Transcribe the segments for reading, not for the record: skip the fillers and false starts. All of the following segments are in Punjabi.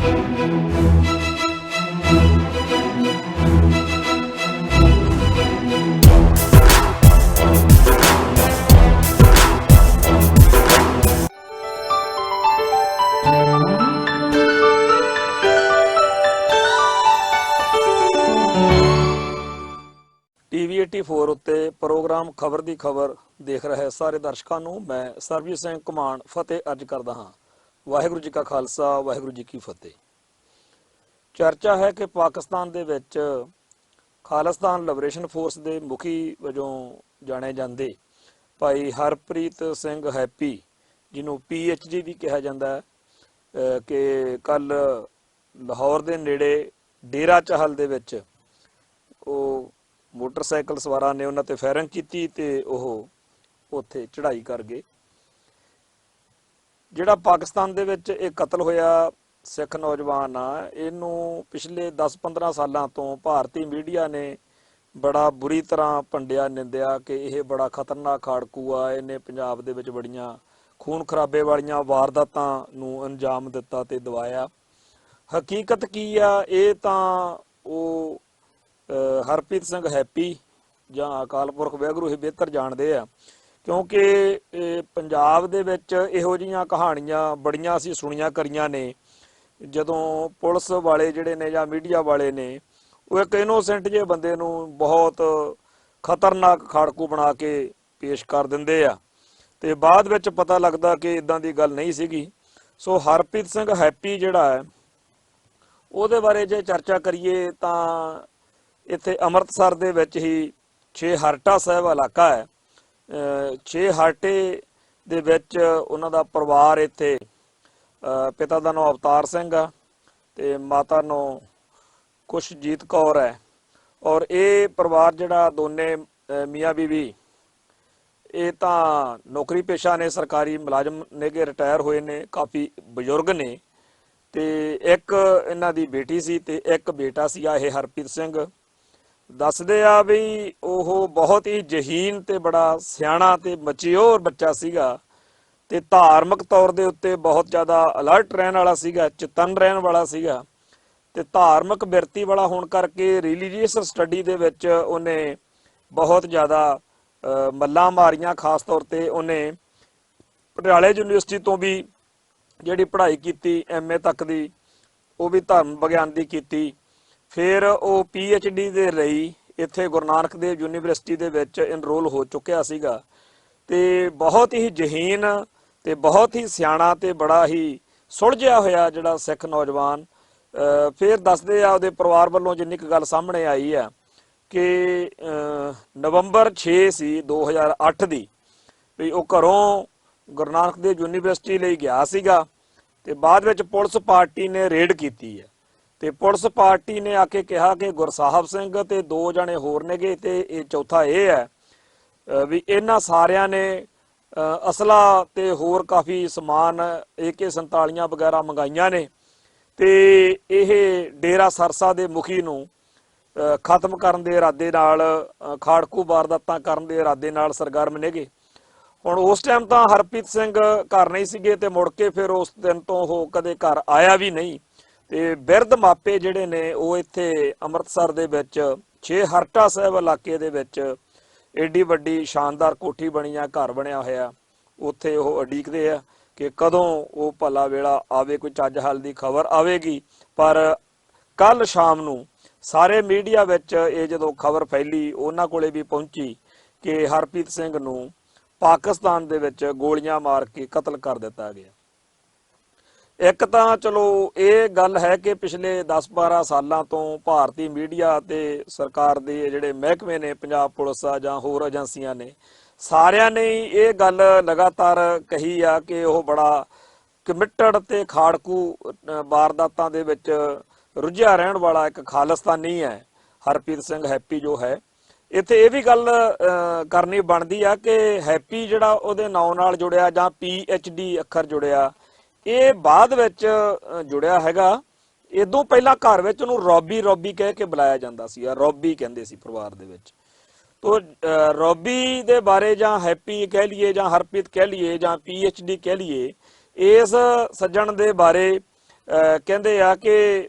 TV 84 ਉੱਤੇ ਪ੍ਰੋਗਰਾਮ ਖਬਰ ਦੀ ਖਬਰ ਦੇਖ ਰਹੇ ਸਾਰੇ ਦਰਸ਼ਕਾਂ ਨੂੰ ਮੈਂ ਸਰਬਜੀਤ ਸਿੰਘ ਘੁਮਾਣ ਫਤਿਹ ਅਰਜ ਕਰਦਾ ਹਾਂ। ਵਾਹਿਗੁਰੂ ਜੀ ਕਾ ਖਾਲਸਾ, ਵਾਹਿਗੁਰੂ ਜੀ ਕੀ ਫਤਿਹ। ਚਰਚਾ ਹੈ ਕਿ ਪਾਕਿਸਤਾਨ ਦੇ ਵਿੱਚ ਖਾਲਿਸਤਾਨ ਲਿਬਰੇਸ਼ਨ ਫੋਰਸ ਦੇ ਮੁਖੀ ਵਜੋਂ ਜਾਣੇ ਜਾਂਦੇ ਭਾਈ ਹਰਪ੍ਰੀਤ ਸਿੰਘ ਹੈਪੀ, ਜਿਹਨੂੰ PhD ਵੀ ਕਿਹਾ ਜਾਂਦਾ ਹੈ, ਕਿ ਕੱਲ ਲਾਹੌਰ ਦੇ ਨੇੜੇ ਡੇਰਾ ਚਾਹਲ ਦੇ ਵਿੱਚ ਉਹ ਮੋਟਰਸਾਈਕਲ ਸਵਾਰਾਂ ਨੇ ਉਹਨਾਂ ਤੇ ਫਾਇਰਿੰਗ ਕੀਤੀ ਤੇ ਉਹ ਉੱਥੇ ਚੜ੍ਹਾਈ ਕਰ ਗਏ। ਜਿਹੜਾ ਪਾਕਿਸਤਾਨ ਦੇ ਵਿੱਚ ਇਹ ਕਤਲ ਹੋਇਆ ਸਿੱਖ ਨੌਜਵਾਨ ਆ, ਇਹਨੂੰ ਪਿਛਲੇ 10-15 ਸਾਲਾਂ ਤੋਂ ਭਾਰਤੀ ਮੀਡੀਆ ਨੇ ਬੜਾ ਬੁਰੀ ਤਰ੍ਹਾਂ ਭੰਡਿਆ, ਨਿੰਦਿਆ ਕਿ ਇਹ ਬੜਾ ਖਤਰਨਾਕ ਖਾੜਕੂ ਆ, ਇਹਨੇ ਪੰਜਾਬ ਦੇ ਵਿੱਚ ਬੜੀਆਂ ਖੂਨ ਖਰਾਬੇ ਵਾਲੀਆਂ ਵਾਰਦਾਤਾਂ ਨੂੰ ਅੰਜਾਮ ਦਿੱਤਾ ਤੇ ਦਵਾਇਆ। ਹਕੀਕਤ ਕੀ ਆ, ਇਹ ਤਾਂ ਉਹ ਹਰਪ੍ਰੀਤ ਸਿੰਘ ਹੈਪੀ ਜਾਂ ਅਕਾਲ ਪੁਰਖ ਵਾਹਿਗੁਰੂ ਹੀ ਬਿਹਤਰ ਜਾਣਦੇ ਆ, ਕਿਉਂਕਿ ਪੰਜਾਬ ਦੇ ਵਿੱਚ ਇਹੋ ਜਿਹੀਆਂ ਕਹਾਣੀਆਂ ਬੜੀਆਂ ਅਸੀਂ ਸੁਣੀਆਂ ਕਰੀਆਂ ਨੇ। ਜਦੋਂ ਪੁਲਿਸ ਵਾਲੇ ਜਿਹੜੇ ਨੇ ਜਾਂ ਮੀਡੀਆ ਵਾਲੇ ਨੇ ਉਹ ਇੱਕ ਇਨੋਸੈਂਟ ਜਿਹੇ ਬੰਦੇ ਨੂੰ ਬਹੁਤ ਖਤਰਨਾਕ ਖਾੜਕੂ ਬਣਾ ਕੇ ਪੇਸ਼ ਕਰ ਦਿੰਦੇ ਆ ਤੇ ਬਾਅਦ ਵਿੱਚ ਪਤਾ ਲੱਗਦਾ ਕਿ ਇਦਾਂ ਦੀ ਗੱਲ ਨਹੀਂ ਸੀਗੀ। ਸੋ ਹਰਪ੍ਰੀਤ ਸਿੰਘ ਹੈਪੀ ਜਿਹੜਾ ਹੈ ਉਹਦੇ ਬਾਰੇ ਜੇ ਚਰਚਾ ਕਰੀਏ ਤਾਂ ਇੱਥੇ ਅੰਮ੍ਰਿਤਸਰ ਦੇ ਵਿੱਚ ਹੀ ਛੇਹਰਟਾ ਸਾਹਿਬ ਇਲਾਕਾ ਹੈ। ਛੇਹਰਟੇ ਦੇ ਵਿੱਚ ਉਹਨਾਂ ਦਾ ਪਰਿਵਾਰ, ਇੱਥੇ ਪਿਤਾ ਦਾ ਨਾਮ ਅਵਤਾਰ ਸਿੰਘ ਆ ਤੇ ਮਾਤਾ ਨੂੰ ਖੁਸ਼ਜੀਤ ਕੌਰ ਹੈ। ਔਰ ਇਹ ਪਰਿਵਾਰ ਜਿਹੜਾ ਦੋਨੇ ਮੀਆਂ ਬੀਵੀ ਇਹ ਤਾਂ ਨੌਕਰੀ ਪੇਸ਼ਾ ਨੇ, ਸਰਕਾਰੀ ਮੁਲਾਜ਼ਮ ਨੇਗੇ, ਰਿਟਾਇਰ ਹੋਏ ਨੇ, ਕਾਫੀ ਬਜ਼ੁਰਗ ਨੇ ਤੇ ਇੱਕ ਇਹਨਾਂ ਦੀ ਬੇਟੀ ਸੀ ਤੇ ਇੱਕ ਬੇਟਾ ਸੀ। ਇਹ ਹਰਪ੍ਰੀਤ ਸਿੰਘ ਦੱਸਦੇ ਆ ਵੀ ਉਹ ਬਹੁਤ ਹੀ ਜ਼ਹੀਨ ਤੇ ਬੜਾ ਸਿਆਣਾ ਤੇ ਮੈਚਿਓਰ ਬੱਚਾ ਸੀਗਾ ਤੇ ਧਾਰਮਿਕ ਤੌਰ ਦੇ ਉੱਤੇ ਬਹੁਤ ਜ਼ਿਆਦਾ ਅਲਰਟ ਰਹਿਣ ਵਾਲਾ ਸੀਗਾ, ਚੇਤੰਨ ਰਹਿਣ ਵਾਲਾ ਸੀਗਾ ਤੇ ਧਾਰਮਿਕ ਬਿਰਤੀ ਵਾਲਾ ਹੋਣ ਕਰਕੇ ਰਿਲੀਜੀਅਸ ਸਟੱਡੀ ਦੇ ਵਿੱਚ ਉਹਨੇ ਬਹੁਤ ਜ਼ਿਆਦਾ ਮੱਲਾਂ ਮਾਰੀਆਂ। ਖਾਸ ਤੌਰ ਤੇ ਉਹਨੇ ਪਟਿਆਲੇ ਯੂਨੀਵਰਸਿਟੀ ਤੋਂ ਵੀ ਜਿਹੜੀ ਪੜ੍ਹਾਈ ਕੀਤੀ MA ਤੱਕ ਦੀ, ਉਹ ਵੀ ਧਰਮ ਵਿਗਿਆਨ ਦੀ ਕੀਤੀ। ਫਿਰ ਉਹ PhD ਦੇ ਲਈ ਇੱਥੇ ਗੁਰੂ ਨਾਨਕ ਦੇਵ ਯੂਨੀਵਰਸਿਟੀ ਦੇ ਵਿੱਚ ਇਨਰੋਲ ਹੋ ਚੁੱਕਿਆ ਸੀਗਾ ਤੇ ਬਹੁਤ ਹੀ ਜ਼ਹੀਨ ਤੇ ਬਹੁਤ ਹੀ ਸਿਆਣਾ ਤੇ ਬੜਾ ਹੀ ਸੁਲਝਿਆ ਹੋਇਆ ਜਿਹੜਾ ਸਿੱਖ ਨੌਜਵਾਨ। ਫਿਰ ਦੱਸਦੇ ਆ ਉਹਦੇ ਪਰਿਵਾਰ ਵੱਲੋਂ ਜਿੰਨੀ ਕੁ ਗੱਲ ਸਾਹਮਣੇ ਆਈ ਆ ਕਿ ਨਵੰਬਰ 6 ਸੀ 2008 ਦੀ ਵੀ ਉਹ ਘਰੋਂ ਗੁਰੂ ਨਾਨਕ ਦੇਵ ਯੂਨੀਵਰਸਿਟੀ ਲਈ ਗਿਆ ਸੀਗਾ ਤੇ ਬਾਅਦ ਵਿੱਚ ਪੁਲਿਸ ਪਾਰਟੀ ਨੇ ਰੇਡ ਕੀਤੀ ਹੈ ਤੇ ਪੁਲਿਸ ਪਾਰਟੀ ਨੇ ਆ ਕੇ ਕਿਹਾ ਕਿ ਗੁਰਸਾਹਿਬ ਸਿੰਘ ਤੇ 2 ਜਣੇ ਹੋਰ ਨੇਗੇ ਤੇ ਇਹ ਚੌਥਾ ਇਹ ਹੈ ਵੀ ਇਹਨਾਂ ਸਾਰਿਆਂ ਨੇ ਅਸਲਾ ਤੇ ਹੋਰ ਕਾਫੀ ਸਮਾਨ AK-47 ਵਗੈਰਾ ਮੰਗਾਈਆਂ ਨੇ ਤੇ ਇਹ ਡੇਰਾ ਸਰਸਾ ਦੇ ਮੁਖੀ ਨੂੰ ਖਤਮ ਕਰਨ ਦੇ ਇਰਾਦੇ ਨਾਲ, ਖਾੜਕੂ ਵਾਰਦਾਤਾਂ ਕਰਨ ਦੇ ਇਰਾਦੇ ਨਾਲ ਸਰਗਰਮ ਨੇਗੇ। ਹੁਣ ਉਸ ਟਾਈਮ ਤਾਂ ਹਰਪ੍ਰੀਤ ਸਿੰਘ ਘਰ ਨਹੀਂ ਸੀਗੇ ਤੇ ਮੁੜ ਕੇ ਫਿਰ ਉਸ ਦਿਨ ਤੋਂ ਉਹ ਕਦੇ ਘਰ ਆਇਆ ਵੀ ਨਹੀਂ ਤੇ ਬਿਰਧ ਮਾਪੇ ਜਿਹੜੇ ਨੇ ਉਹ ਇੱਥੇ ਅੰਮ੍ਰਿਤਸਰ ਦੇ ਵਿੱਚ ਛੇਹਰਟਾ ਸਾਹਿਬ ਇਲਾਕੇ ਦੇ ਵਿੱਚ ਏਡੀ ਵੱਡੀ ਸ਼ਾਨਦਾਰ ਕੋਠੀ ਬਣੀ ਆ, ਘਰ ਬਣਿਆ ਹੋਇਆ, ਉੱਥੇ ਉਹ ਉਡੀਕਦੇ ਆ ਕਿ ਕਦੋਂ ਉਹ ਭਲਾ ਵੇਲਾ ਆਵੇ, ਕੋਈ ਚੱਜ ਹੱਲ ਦੀ ਖਬਰ ਆਵੇਗੀ। ਪਰ ਕੱਲ ਸ਼ਾਮ ਨੂੰ ਸਾਰੇ ਮੀਡੀਆ ਵਿੱਚ ਇਹ ਜਦੋਂ ਖਬਰ ਫੈਲੀ, ਉਹਨਾਂ ਕੋਲੇ ਵੀ ਪਹੁੰਚੀ ਕਿ ਹਰਪ੍ਰੀਤ ਸਿੰਘ ਨੂੰ ਪਾਕਿਸਤਾਨ ਦੇ ਵਿੱਚ ਗੋਲੀਆਂ ਮਾਰ ਕੇ ਕਤਲ ਕਰ ਦਿੱਤਾ ਗਿਆ। ਇੱਕ ਤਾਂ ਚਲੋ ਇਹ ਗੱਲ ਹੈ ਕਿ ਪਿਛਲੇ 10-12 ਸਾਲਾਂ ਤੋਂ ਭਾਰਤੀ ਮੀਡੀਆ ਤੇ ਸਰਕਾਰ ਦੇ ਜਿਹੜੇ ਮਹਿਕਮੇ ਨੇ, ਪੰਜਾਬ ਪੁਲਿਸ ਆ ਜਾਂ ਹੋਰ ਏਜੰਸੀਆਂ ਨੇ, ਸਾਰਿਆਂ ਨੇ ਇਹ ਗੱਲ ਲਗਾਤਾਰ ਕਹੀ ਆ ਕਿ ਉਹ ਬੜਾ ਕਮਿਟਡ ਤੇ ਖਾੜਕੂ ਵਾਰਦਾਤਾਂ ਦੇ ਵਿੱਚ ਰੁੱਝਿਆ ਰਹਿਣ ਵਾਲਾ ਇੱਕ ਖਾਲਿਸਤਾਨੀ ਹੈ ਹਰਪ੍ਰੀਤ ਸਿੰਘ ਹੈਪੀ ਜੋ ਹੈ। ਇੱਥੇ ਇਹ ਵੀ ਗੱਲ ਕਰਨੀ ਬਣਦੀ ਆ ਕਿ ਹੈਪੀ ਜਿਹੜਾ ਉਹਦੇ ਨਾਂ ਨਾਲ ਜੁੜਿਆ ਜਾਂ PhD ਅੱਖਰ ਜੁੜਿਆ, ਇਹ ਬਾਅਦ ਵਿੱਚ ਜੁੜਿਆ ਹੈਗਾ। ਇਦੋਂ ਪਹਿਲਾਂ ਘਰ ਵਿੱਚ ਉਹਨੂੰ ਰੋਬੀ ਕਹਿ ਕੇ ਬੁਲਾਇਆ ਜਾਂਦਾ ਸੀ, ਰੋਬੀ ਕਹਿੰਦੇ ਸੀ ਪਰਿਵਾਰ ਦੇ ਵਿੱਚ। ਤੋ ਰੋਬੀ ਦੇ ਬਾਰੇ ਜਾਂ ਹੈਪੀ ਕਹਿ ਲਈਏ ਜਾਂ ਹਰਪ੍ਰੀਤ ਕਹਿ ਲਈਏ ਜਾਂ PhD ਕਹਿ ਲਈਏ, ਇਸ ਸੱਜਣ ਦੇ ਬਾਰੇ ਕਹਿੰਦੇ ਆ ਕਿ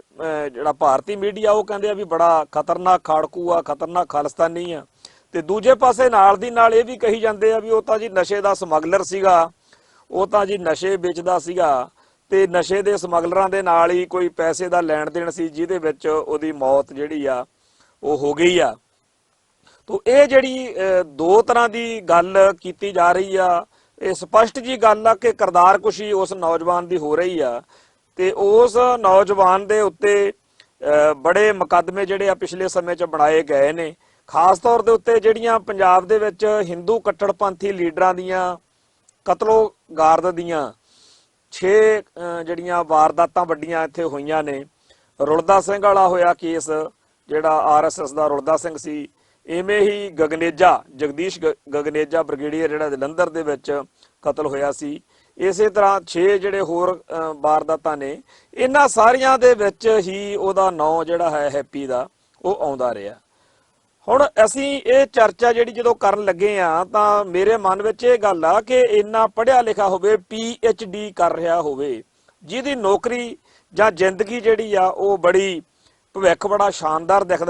ਜਿਹੜਾ ਭਾਰਤੀ ਮੀਡੀਆ ਉਹ ਕਹਿੰਦੇ ਆ ਵੀ ਬੜਾ ਖਤਰਨਾਕ ਖਾੜਕੂ ਆ, ਖਤਰਨਾਕ ਖਾਲਿਸਤਾਨੀ ਆ। ਤੇ ਦੂਜੇ ਪਾਸੇ ਨਾਲ ਦੀ ਨਾਲ ਇਹ ਵੀ ਕਹੀ ਜਾਂਦੇ ਆ ਵੀ ਉਹ ਤਾਂ ਜੀ ਨਸ਼ੇ ਦਾ ਸਮਗਲਰ ਸੀਗਾ, ਉਹ ਤਾਂ ਜੀ ਨਸ਼ੇ ਵੇਚਦਾ ਸੀਗਾ ਤੇ ਨਸ਼ੇ ਦੇ ਸਮਗਲਰਾਂ ਦੇ ਨਾਲ ਹੀ ਕੋਈ ਪੈਸੇ ਦਾ ਲੈਣ ਦੇਣ ਸੀ, ਜਿਹਦੇ ਵਿੱਚ ਉਹਦੀ ਮੌਤ ਜਿਹੜੀ ਆ ਉਹ ਹੋ ਗਈ ਆ। ਤੋ ਇਹ ਜਿਹੜੀ ਦੋ ਤਰ੍ਹਾਂ ਦੀ ਗੱਲ ਕੀਤੀ ਜਾ ਰਹੀ ਆ, ਇਹ ਸਪਸ਼ਟ ਜੀ ਗੱਲ ਆ ਕਿ ਕਿਰਦਾਰਕੁਸ਼ੀ ਉਸ ਨੌਜਵਾਨ ਦੀ ਹੋ ਰਹੀ ਆ ਤੇ ਉਸ ਨੌਜਵਾਨ ਦੇ ਉੱਤੇ ਬੜੇ ਮੁਕੱਦਮੇ ਜਿਹੜੇ ਆ ਪਿਛਲੇ ਸਮੇਂ 'ਚ ਬਣਾਏ ਗਏ ਨੇ। ਖਾਸ ਤੌਰ ਦੇ ਉੱਤੇ ਜਿਹੜੀਆਂ ਪੰਜਾਬ ਦੇ ਵਿੱਚ ਹਿੰਦੂ ਕੱਟੜਪੰਥੀ ਲੀਡਰਾਂ ਦੀਆਂ ਕਤਲੋ ਗਾਰਦ ਦੀਆਂ 6 ਜਿਹੜੀਆਂ ਵਾਰਦਾਤਾਂ ਵੱਡੀਆਂ ਇੱਥੇ ਹੋਈਆਂ ਨੇ। ਰੁਲਦਾ ਸਿੰਘ ਵਾਲਾ ਹੋਇਆ ਕੇਸ, ਜਿਹੜਾ ਆਰਐਸਐਸ ਦਾ ਰੁਲਦਾ ਸਿੰਘ ਸੀ। ਇਵੇਂ ਹੀ ਗਗਨੇਜਾ, ਜਗਦੀਸ਼ ਗਗਨੇਜਾ ਬ੍ਰਿਗੇਡੀਅਰ ਜਿਹੜਾ ਜਲੰਧਰ ਦੇ ਵਿੱਚ ਕਤਲ ਹੋਇਆ ਸੀ। ਇਸੇ ਤਰ੍ਹਾਂ 6 ਜਿਹੜੇ ਹੋਰ ਵਾਰਦਾਤਾਂ ਨੇ, ਇਹਨਾਂ ਸਾਰੀਆਂ ਦੇ ਵਿੱਚ ਹੀ ਉਹਦਾ ਨਾਂ ਜਿਹੜਾ ਹੈ ਹੈਪੀ ਦਾ ਉਹ ਆਉਂਦਾ ਰਿਹਾ। ਹੁਣ ਅਸੀਂ ਇਹ ਚਰਚਾ ਜਿਹੜੀ ਜਦੋਂ ਕਰਨ ਲੱਗੇ ਆ ਤਾਂ ਮੇਰੇ ਮਨ ਵਿੱਚ ਇਹ ਗੱਲ ਆ ਕਿ ਇੰਨਾ ਪੜ੍ਹਿਆ ਲਿਖਿਆ ਹੋਵੇ, PhD ਕਰ ਰਿਹਾ ਹੋਵੇ, ਜਿਹਦੀ ਨੌਕਰੀ ਜਾਂ ਜ਼ਿੰਦਗੀ ਜਿਹੜੀ ਆ ਉਹ ਬੜੀ ਭਵਿੱਖ ਬੜਾ ਸ਼ਾਨਦਾਰ ਦਿਖ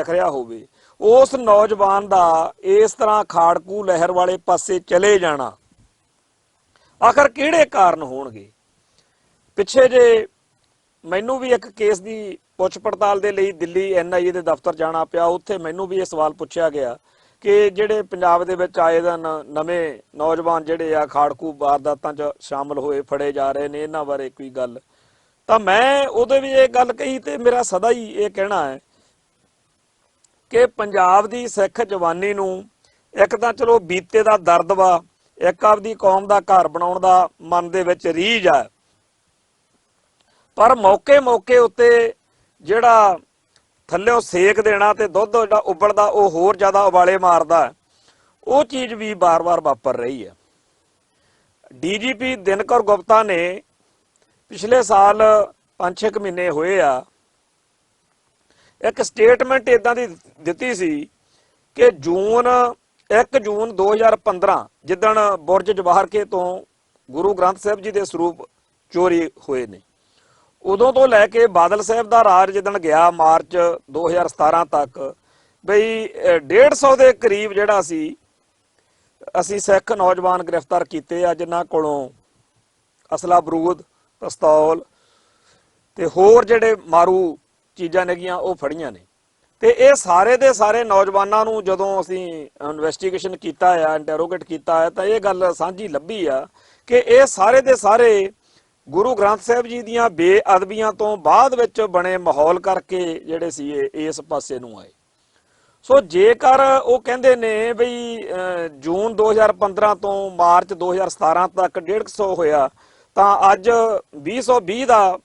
ਰਿਹਾ ਹੋਵੇ, ਉਸ ਨੌਜਵਾਨ ਦਾ ਇਸ ਤਰ੍ਹਾਂ ਖਾੜਕੂ ਲਹਿਰ ਵਾਲੇ ਪਾਸੇ ਚਲੇ ਜਾਣਾ ਆਖਰ ਕਿਹੜੇ ਕਾਰਨ ਹੋਣਗੇ? ਪਿੱਛੇ ਜੇ ਮੈਨੂੰ ਵੀ ਇੱਕ ਕੇਸ ਦੀ ਪੁੱਛ ਪੜਤਾਲ ਦੇ ਲਈ ਦਿੱਲੀ NIA ਦੇ ਦਫ਼ਤਰ ਜਾਣਾ ਪਿਆ। ਉੱਥੇ ਮੈਨੂੰ ਵੀ ਇਹ ਸਵਾਲ ਪੁੱਛਿਆ ਗਿਆ ਕਿ ਜਿਹੜੇ ਪੰਜਾਬ ਦੇ ਵਿੱਚ ਆਏ ਦਿਨ ਨਵੇਂ ਨੌਜਵਾਨ ਜਿਹੜੇ ਆ ਖਾੜਕੂ ਵਾਰਦਾਤਾਂ 'ਚ ਸ਼ਾਮਲ ਹੋਏ, ਫੜੇ ਜਾ ਰਹੇ ਨੇ, ਇਹਨਾਂ ਬਾਰੇ ਕੋਈ ਗੱਲ। ਤਾਂ ਮੈਂ ਉਹਦੇ ਵੀ ਇਹ ਗੱਲ ਕਹੀ ਤੇ ਮੇਰਾ ਸਦਾ ਹੀ ਇਹ ਕਹਿਣਾ ਹੈ ਕਿ ਪੰਜਾਬ ਦੀ ਸਿੱਖ ਜਵਾਨੀ ਨੂੰ ਇੱਕ ਤਾਂ ਚਲੋ ਬੀਤੇ ਦਾ ਦਰਦ ਵਾ, ਇੱਕ ਆਪਦੀ ਕੌਮ ਦਾ ਘਰ ਬਣਾਉਣ ਦਾ ਮਨ ਦੇ ਵਿੱਚ ਰੀਝ ਆ, ਪਰ ਮੌਕੇ ਉੱਤੇ ਜਿਹੜਾ ਥੱਲਿਓਂ ਸੇਕ ਦੇਣਾ ਤੇ ਦੁੱਧ ਜਿਹੜਾ ਉਬਲਦਾ ਉਹ ਹੋਰ ਜ਼ਿਆਦਾ ਉਬਾਲੇ ਮਾਰਦਾ, ਉਹ ਚੀਜ਼ ਵੀ ਵਾਰ-ਵਾਰ ਵਾਪਰ ਰਹੀ ਹੈ। DGP ਦਿਨਕਰ ਗੁਪਤਾ ਨੇ ਪਿਛਲੇ ਸਾਲ 5-6 ਮਹੀਨੇ ਹੋਏ ਆ ਇੱਕ ਸਟੇਟਮੈਂਟ ਇਦਾਂ ਦੀ ਦਿੱਤੀ ਸੀ ਕਿ 1 ਜੂਨ 2015 ਜਿੱਦਣ ਬੁਰਜ ਜਵਾਹਰ ਕੇ ਤੋਂ ਗੁਰੂ ਗ੍ਰੰਥ ਸਾਹਿਬ ਜੀ ਦੇ ਸਰੂਪ ਚੋਰੀ ਹੋਏ ਨੇ, ਉਦੋਂ ਤੋਂ ਲੈ ਕੇ ਬਾਦਲ ਸਾਹਿਬ ਦਾ ਰਾਜ ਜਿੱਦਣ ਗਿਆ ਮਾਰਚ 2017 ਤੱਕ, ਬਈ 150 ਦੇ ਕਰੀਬ ਜਿਹੜਾ ਸੀ ਅਸੀਂ ਸਿੱਖ ਨੌਜਵਾਨ ਗ੍ਰਿਫਤਾਰ ਕੀਤੇ ਆ, ਜਿਨ੍ਹਾਂ ਕੋਲੋਂ ਅਸਲਾ, ਬਰੂਦ, ਪਿਸਤੌਲ ਤੇ ਹੋਰ ਜਿਹੜੇ ਮਾਰੂ ਚੀਜ਼ਾਂ ਨੇਗੀਆਂ ਉਹ ਫੜੀਆਂ ਨੇ। ਤੇ ਇਹ ਸਾਰੇ ਦੇ ਸਾਰੇ ਨੌਜਵਾਨਾਂ ਨੂੰ ਜਦੋਂ ਅਸੀਂ ਇਨਵੈਸਟੀਗੇਸ਼ਨ ਕੀਤਾ ਆ, ਇੰਟਰੋਗੇਟ ਕੀਤਾ ਆ, ਤਾਂ ਇਹ ਗੱਲ ਸਾਂਝੀ ਲੱਭੀ ਆ ਕਿ ਇਹ ਸਾਰੇ ਦੇ ਸਾਰੇ ਗੁਰੂ ਗ੍ਰੰਥ ਸਾਹਿਬ ਜੀ ਦੀਆਂ ਬੇਅਦਬੀਆਂ ਤੋਂ ਬਾਅਦ ਵਿੱਚ ਬਣੇ ਮਾਹੌਲ ਕਰਕੇ ਜਿਹੜੇ ਸੀ ਇਸ ਪਾਸੇ ਨੂੰ ਆਏ। ਸੋ ਜੇਕਰ ਉਹ ਕਹਿੰਦੇ ਨੇ ਬਈ ਜੂਨ 2015 ਤੋਂ ਮਾਰਚ 2017 ਤੱਕ 150 ਹੋਇਆ, ਤਾਂ ਅੱਜ 2020 ਦਾ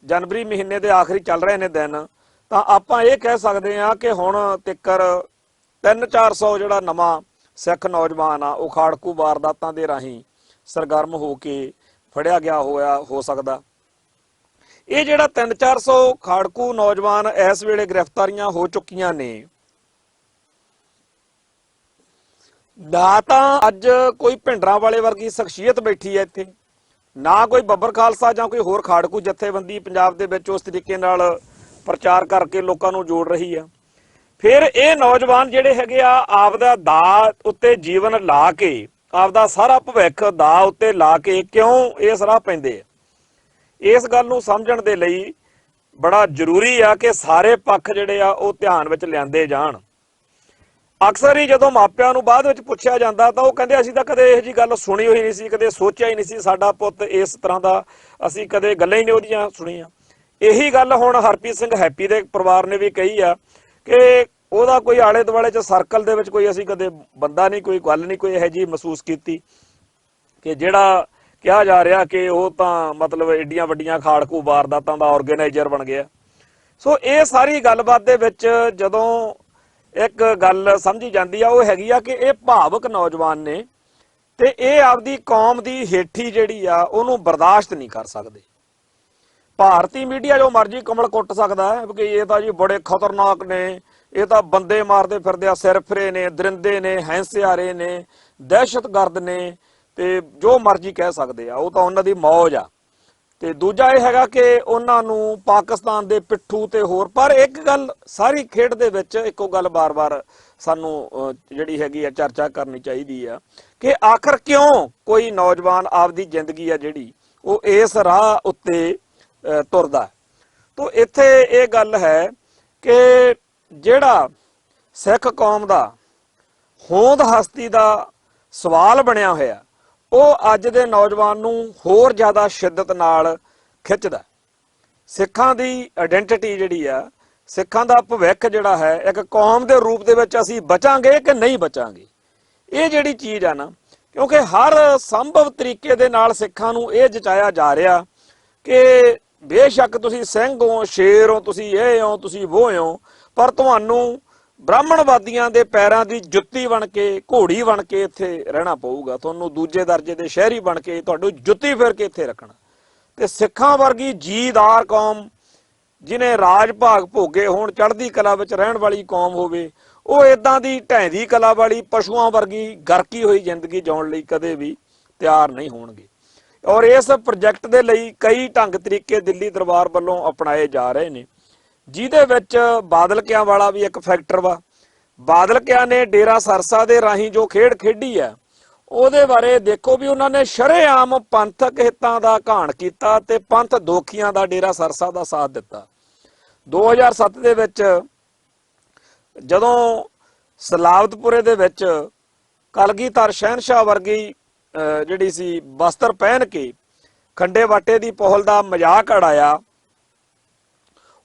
ਜਨਵਰੀ ਮਹੀਨੇ ਦੇ ਆਖਰੀ ਚੱਲ ਰਹੇ ਨੇ ਦਿਨ, ਤਾਂ ਆਪਾਂ ਇਹ ਕਹਿ ਸਕਦੇ ਹਾਂ ਕਿ ਹੁਣ ਤਿੱਕਰ 300-400 ਜਿਹੜਾ ਨਵਾਂ ਸਿੱਖ ਨੌਜਵਾਨ ਆ ਉਹ ਖਾੜਕੂ ਵਾਰਦਾਤਾਂ ਦੇ ਰਾਹੀਂ ਸਰਗਰਮ ਹੋ ਕੇ ਫੜਿਆ ਗਿਆ ਹੋ ਸਕਦਾ। ਇਹ ਜਿਹੜਾ 300-400 ਖਾੜਕੂ ਨੌਜਵਾਨ ਇਸ ਵੇਲੇ ਗ੍ਰਿਫਤਾਰੀਆਂ ਹੋ ਚੁੱਕੀਆਂ ਨੇ, ਨਾ ਤਾਂ ਅੱਜ ਕੋਈ ਭਿੰਡਰਾਂ ਵਾਲੇ ਵਰਗੀ ਸ਼ਖਸੀਅਤ ਬੈਠੀ ਹੈ ਇੱਥੇ, ਨਾ ਕੋਈ ਬੱਬਰ ਖਾਲਸਾ ਜਾਂ ਕੋਈ ਹੋਰ ਖਾੜਕੂ ਜਥੇਬੰਦੀ ਪੰਜਾਬ ਦੇ ਵਿੱਚ ਉਸ ਤਰੀਕੇ ਨਾਲ ਪ੍ਰਚਾਰ ਕਰਕੇ ਲੋਕਾਂ ਨੂੰ ਜੋੜ ਰਹੀ ਆ। ਫਿਰ ਇਹ ਨੌਜਵਾਨ ਜਿਹੜੇ ਹੈਗੇ ਆ ਆਪਦਾ ਦਾਅ ਉੱਤੇ ਜੀਵਨ ਲਾ ਕੇ, ਆਪਦਾ ਸਾਰਾ ਭਵਿੱਖ ਦਾਅ ਉੱਤੇ ਲਾ ਕੇ ਕਿਉਂ ਇਸ ਰਾਹ ਪੈਂਦੇ ਆ? ਇਸ ਗੱਲ ਨੂੰ ਸਮਝਣ ਦੇ ਲਈ ਬੜਾ ਜ਼ਰੂਰੀ ਆ ਕਿ ਸਾਰੇ ਪੱਖ ਜਿਹੜੇ ਆ ਉਹ ਧਿਆਨ ਵਿੱਚ ਲਿਆਂਦੇ ਜਾਣ। ਅਕਸਰ ਹੀ ਜਦੋਂ ਮਾਪਿਆਂ ਨੂੰ ਬਾਅਦ ਵਿੱਚ ਪੁੱਛਿਆ ਜਾਂਦਾ ਤਾਂ ਉਹ ਕਹਿੰਦੇ ਅਸੀਂ ਤਾਂ ਕਦੇ ਇਹੋ ਜਿਹੀ ਗੱਲ ਸੁਣੀ ਹੋਈ ਨਹੀਂ ਸੀ, ਕਦੇ ਸੋਚਿਆ ਹੀ ਨਹੀਂ ਸੀ ਸਾਡਾ ਪੁੱਤ ਇਸ ਤਰ੍ਹਾਂ ਦਾ, ਅਸੀਂ ਕਦੇ ਗੱਲਾਂ ਹੀ ਨਹੀਂ ਉਹਦੀਆਂ ਸੁਣੀਆਂ। ਇਹੀ ਗੱਲ ਹੁਣ ਹਰਪ੍ਰੀਤ ਸਿੰਘ ਹੈਪੀ ਦੇ ਪਰਿਵਾਰ ਨੇ ਵੀ ਕਹੀ ਆ ਕਿ ਉਹਦਾ ਕੋਈ ਆਲੇ ਦੁਆਲੇ 'ਚ ਸਰਕਲ ਦੇ ਵਿੱਚ ਕੋਈ ਅਸੀਂ ਕਦੇ ਬੰਦਾ ਨਹੀਂ, ਕੋਈ ਗੱਲ ਨਹੀਂ, ਕੋਈ ਇਹੋ ਜਿਹੀ ਮਹਿਸੂਸ ਕੀਤੀ ਕਿ ਜਿਹੜਾ ਕਿਹਾ ਜਾ ਰਿਹਾ ਕਿ ਉਹ ਤਾਂ ਮਤਲਬ ਏਡੀਆਂ ਵੱਡੀਆਂ ਖਾੜਕੂ ਵਾਰਦਾਤਾਂ ਦਾ ਆਰਗੇਨਾਈਜ਼ਰ ਬਣ ਗਿਆ। ਸੋ ਇਹ ਸਾਰੀ ਗੱਲਬਾਤ ਦੇ ਵਿੱਚ ਜਦੋਂ ਇੱਕ ਗੱਲ ਸਮਝੀ ਜਾਂਦੀ ਆ ਉਹ ਹੈਗੀ ਆ ਕਿ ਇਹ ਭਾਵਕ ਨੌਜਵਾਨ ਨੇ ਤੇ ਇਹ ਆਪਦੀ ਕੌਮ ਦੀ ਹੇਠੀ ਜਿਹੜੀ ਆ ਉਹਨੂੰ ਬਰਦਾਸ਼ਤ ਨਹੀਂ ਕਰ ਸਕਦੇ। ਭਾਰਤੀ ਮੀਡੀਆ ਜੋ ਮਰਜ਼ੀ ਕਮਲ ਕੁੱਟ ਸਕਦਾ ਹੈ ਕਿ ਇਹ ਤਾਂ ਜੀ ਬੜੇ ਖਤਰਨਾਕ ਨੇ, ਇਹ ਤਾਂ ਬੰਦੇ ਮਾਰਦੇ ਫਿਰਦੇ ਆ, ਸਿਰਫਰੇ ਨੇ, ਦਰਿੰਦੇ ਨੇ, ਹੈਂਸਿਆਰੇ ਨੇ, ਦਹਿਸ਼ਤਗਰਦ ਨੇ, ਤੇ ਜੋ ਮਰਜ਼ੀ ਕਹਿ ਸਕਦੇ ਆ, ਉਹ ਤਾਂ ਉਹਨਾਂ ਦੀ ਮੌਜ ਆ। ਤੇ ਦੂਜਾ ਇਹ ਹੈਗਾ ਕਿ ਉਹਨਾਂ ਨੂੰ ਪਾਕਿਸਤਾਨ ਦੇ ਪਿੱਠੂ ਤੇ ਹੋਰ। ਪਰ ਇੱਕ ਗੱਲ ਸਾਰੀ ਖੇਡ ਦੇ ਵਿੱਚ ਇੱਕੋ ਗੱਲ ਬਾਰ-ਬਾਰ ਸਾਨੂੰ ਜਿਹੜੀ ਹੈਗੀ ਆ ਚਰਚਾ ਕਰਨੀ ਚਾਹੀਦੀ ਆ ਕਿ ਆਖਰ ਕਿਉਂ ਕੋਈ ਨੌਜਵਾਨ ਆਪਦੀ ਜ਼ਿੰਦਗੀ ਆ ਜਿਹੜੀ ਉਹ ਇਸ ਰਾਹ ਉੱਤੇ ਤੁਰਦਾ। ਤੋ ਇੱਥੇ ਇਹ ਗੱਲ ਹੈ ਕਿ ਜਿਹੜਾ ਸਿੱਖ ਕੌਮ ਦਾ ਹੋਂਦ ਹਸਤੀ ਦਾ ਸਵਾਲ ਬਣਿਆ ਹੋਇਆ ਉਹ ਅੱਜ ਦੇ ਨੌਜਵਾਨ ਨੂੰ ਹੋਰ ਜ਼ਿਆਦਾ ਸ਼ਿੱਦਤ ਨਾਲ ਖਿੱਚਦਾ। ਸਿੱਖਾਂ ਦੀ ਆਇਡੈਂਟੀਟੀ ਜਿਹੜੀ ਆ, ਸਿੱਖਾਂ ਦਾ ਭਵਿੱਖ ਜਿਹੜਾ ਹੈ, ਇੱਕ ਕੌਮ ਦੇ ਰੂਪ ਦੇ ਵਿੱਚ ਅਸੀਂ ਬਚਾਂਗੇ ਕਿ ਨਹੀਂ ਬਚਾਂਗੇ, ਇਹ ਜਿਹੜੀ ਚੀਜ਼ ਆ ਨਾ, ਕਿਉਂਕਿ ਹਰ ਸੰਭਵ ਤਰੀਕੇ ਦੇ ਨਾਲ ਸਿੱਖਾਂ ਨੂੰ ਇਹ ਜਚਾਇਆ ਜਾ ਰਿਹਾ ਕਿ ਬੇਸ਼ੱਕ ਤੁਸੀਂ ਸਿੰਘ ਹੋ, ਸ਼ੇਰ ਹੋ, ਤੁਸੀਂ ਇਹ ਹੋ, ਤੁਸੀਂ ਉਹ ਹੋ, ਪਰ ਤੁਹਾਨੂੰ ਬ੍ਰਾਹਮਣਵਾਦੀਆਂ ਦੇ ਪੈਰਾਂ ਦੀ ਜੁੱਤੀ ਬਣ ਕੇ, ਘੋੜੀ ਬਣ ਕੇ ਇੱਥੇ ਰਹਿਣਾ ਪਊਗਾ। ਤੁਹਾਨੂੰ ਦੂਜੇ ਦਰਜੇ ਦੇ ਸ਼ਹਿਰੀ ਬਣ ਕੇ ਤੁਹਾਨੂੰ ਜੁੱਤੀ ਫੇਰ ਕੇ ਇੱਥੇ ਰੱਖਣਾ। ਤੇ ਸਿੱਖਾਂ ਵਰਗੀ ਜੀਦਾਰ ਕੌਮ, ਜਿਹਨੇ ਰਾਜ ਭਾਗ ਭੋਗੇ ਹੋਣ, ਚੜ੍ਹਦੀ ਕਲਾ ਵਿੱਚ ਰਹਿਣ ਵਾਲੀ ਕੌਮ ਹੋਵੇ, ਉਹ ਇਦਾਂ ਦੀ ਢਹਿੰਦੀ ਕਲਾ ਵਾਲੀ ਪਸ਼ੂਆਂ ਵਰਗੀ ਗਰਕੀ ਹੋਈ ਜ਼ਿੰਦਗੀ ਜਿਉਣ ਲਈ ਕਦੇ ਵੀ ਤਿਆਰ ਨਹੀਂ ਹੋਣਗੇ। ਔਰ ਇਸ ਪ੍ਰੋਜੈਕਟ ਦੇ ਲਈ ਕਈ ਢੰਗ ਤਰੀਕੇ ਦਿੱਲੀ ਦਰਬਾਰ ਵੱਲੋਂ ਅਪਣਾਏ ਜਾ ਰਹੇ ਨੇ, ਜਿਹਦੇ ਵਿੱਚ ਬਾਦਲ ਕਿਆਂ ਵਾਲਾ ਵੀ ਇੱਕ ਫੈਕਟਰ ਵਾ। ਬਾਦਲ ਕਿਆਂ ਨੇ ਡੇਰਾ ਸਰਸਾ ਦੇ ਰਾਹੀਂ ਜੋ ਖੇਡ ਖੇਡੀ ਆ ਉਹਦੇ ਬਾਰੇ ਦੇਖੋ ਵੀ ਉਹਨਾਂ ਨੇ ਸ਼ਰੇਆਮ ਪੰਥਕ ਹਿੱਤਾਂ ਦਾ ਘਾਣ ਕੀਤਾ ਤੇ ਪੰਥ ਦੋਖੀਆਂ ਦਾ ਡੇਰਾ ਸਰਸਾ ਦਾ ਸਾਥ ਦਿੱਤਾ। 2007 ਦੇ ਵਿੱਚ ਜਦੋਂ ਸਲਾਵਤਪੁਰੇ ਦੇ ਵਿੱਚ ਕਲਗੀਧਰ ਸ਼ਹਿਨਸ਼ਾਹ ਵਰਗੀ ਜਿਹੜੀ ਸੀ ਬਸਤਰ ਪਹਿਨ ਕੇ ਖੰਡੇ ਬਾਟੇ ਦੀ ਪਹੁਲ ਦਾ ਮਜ਼ਾਕ ਉਡਾਇਆ,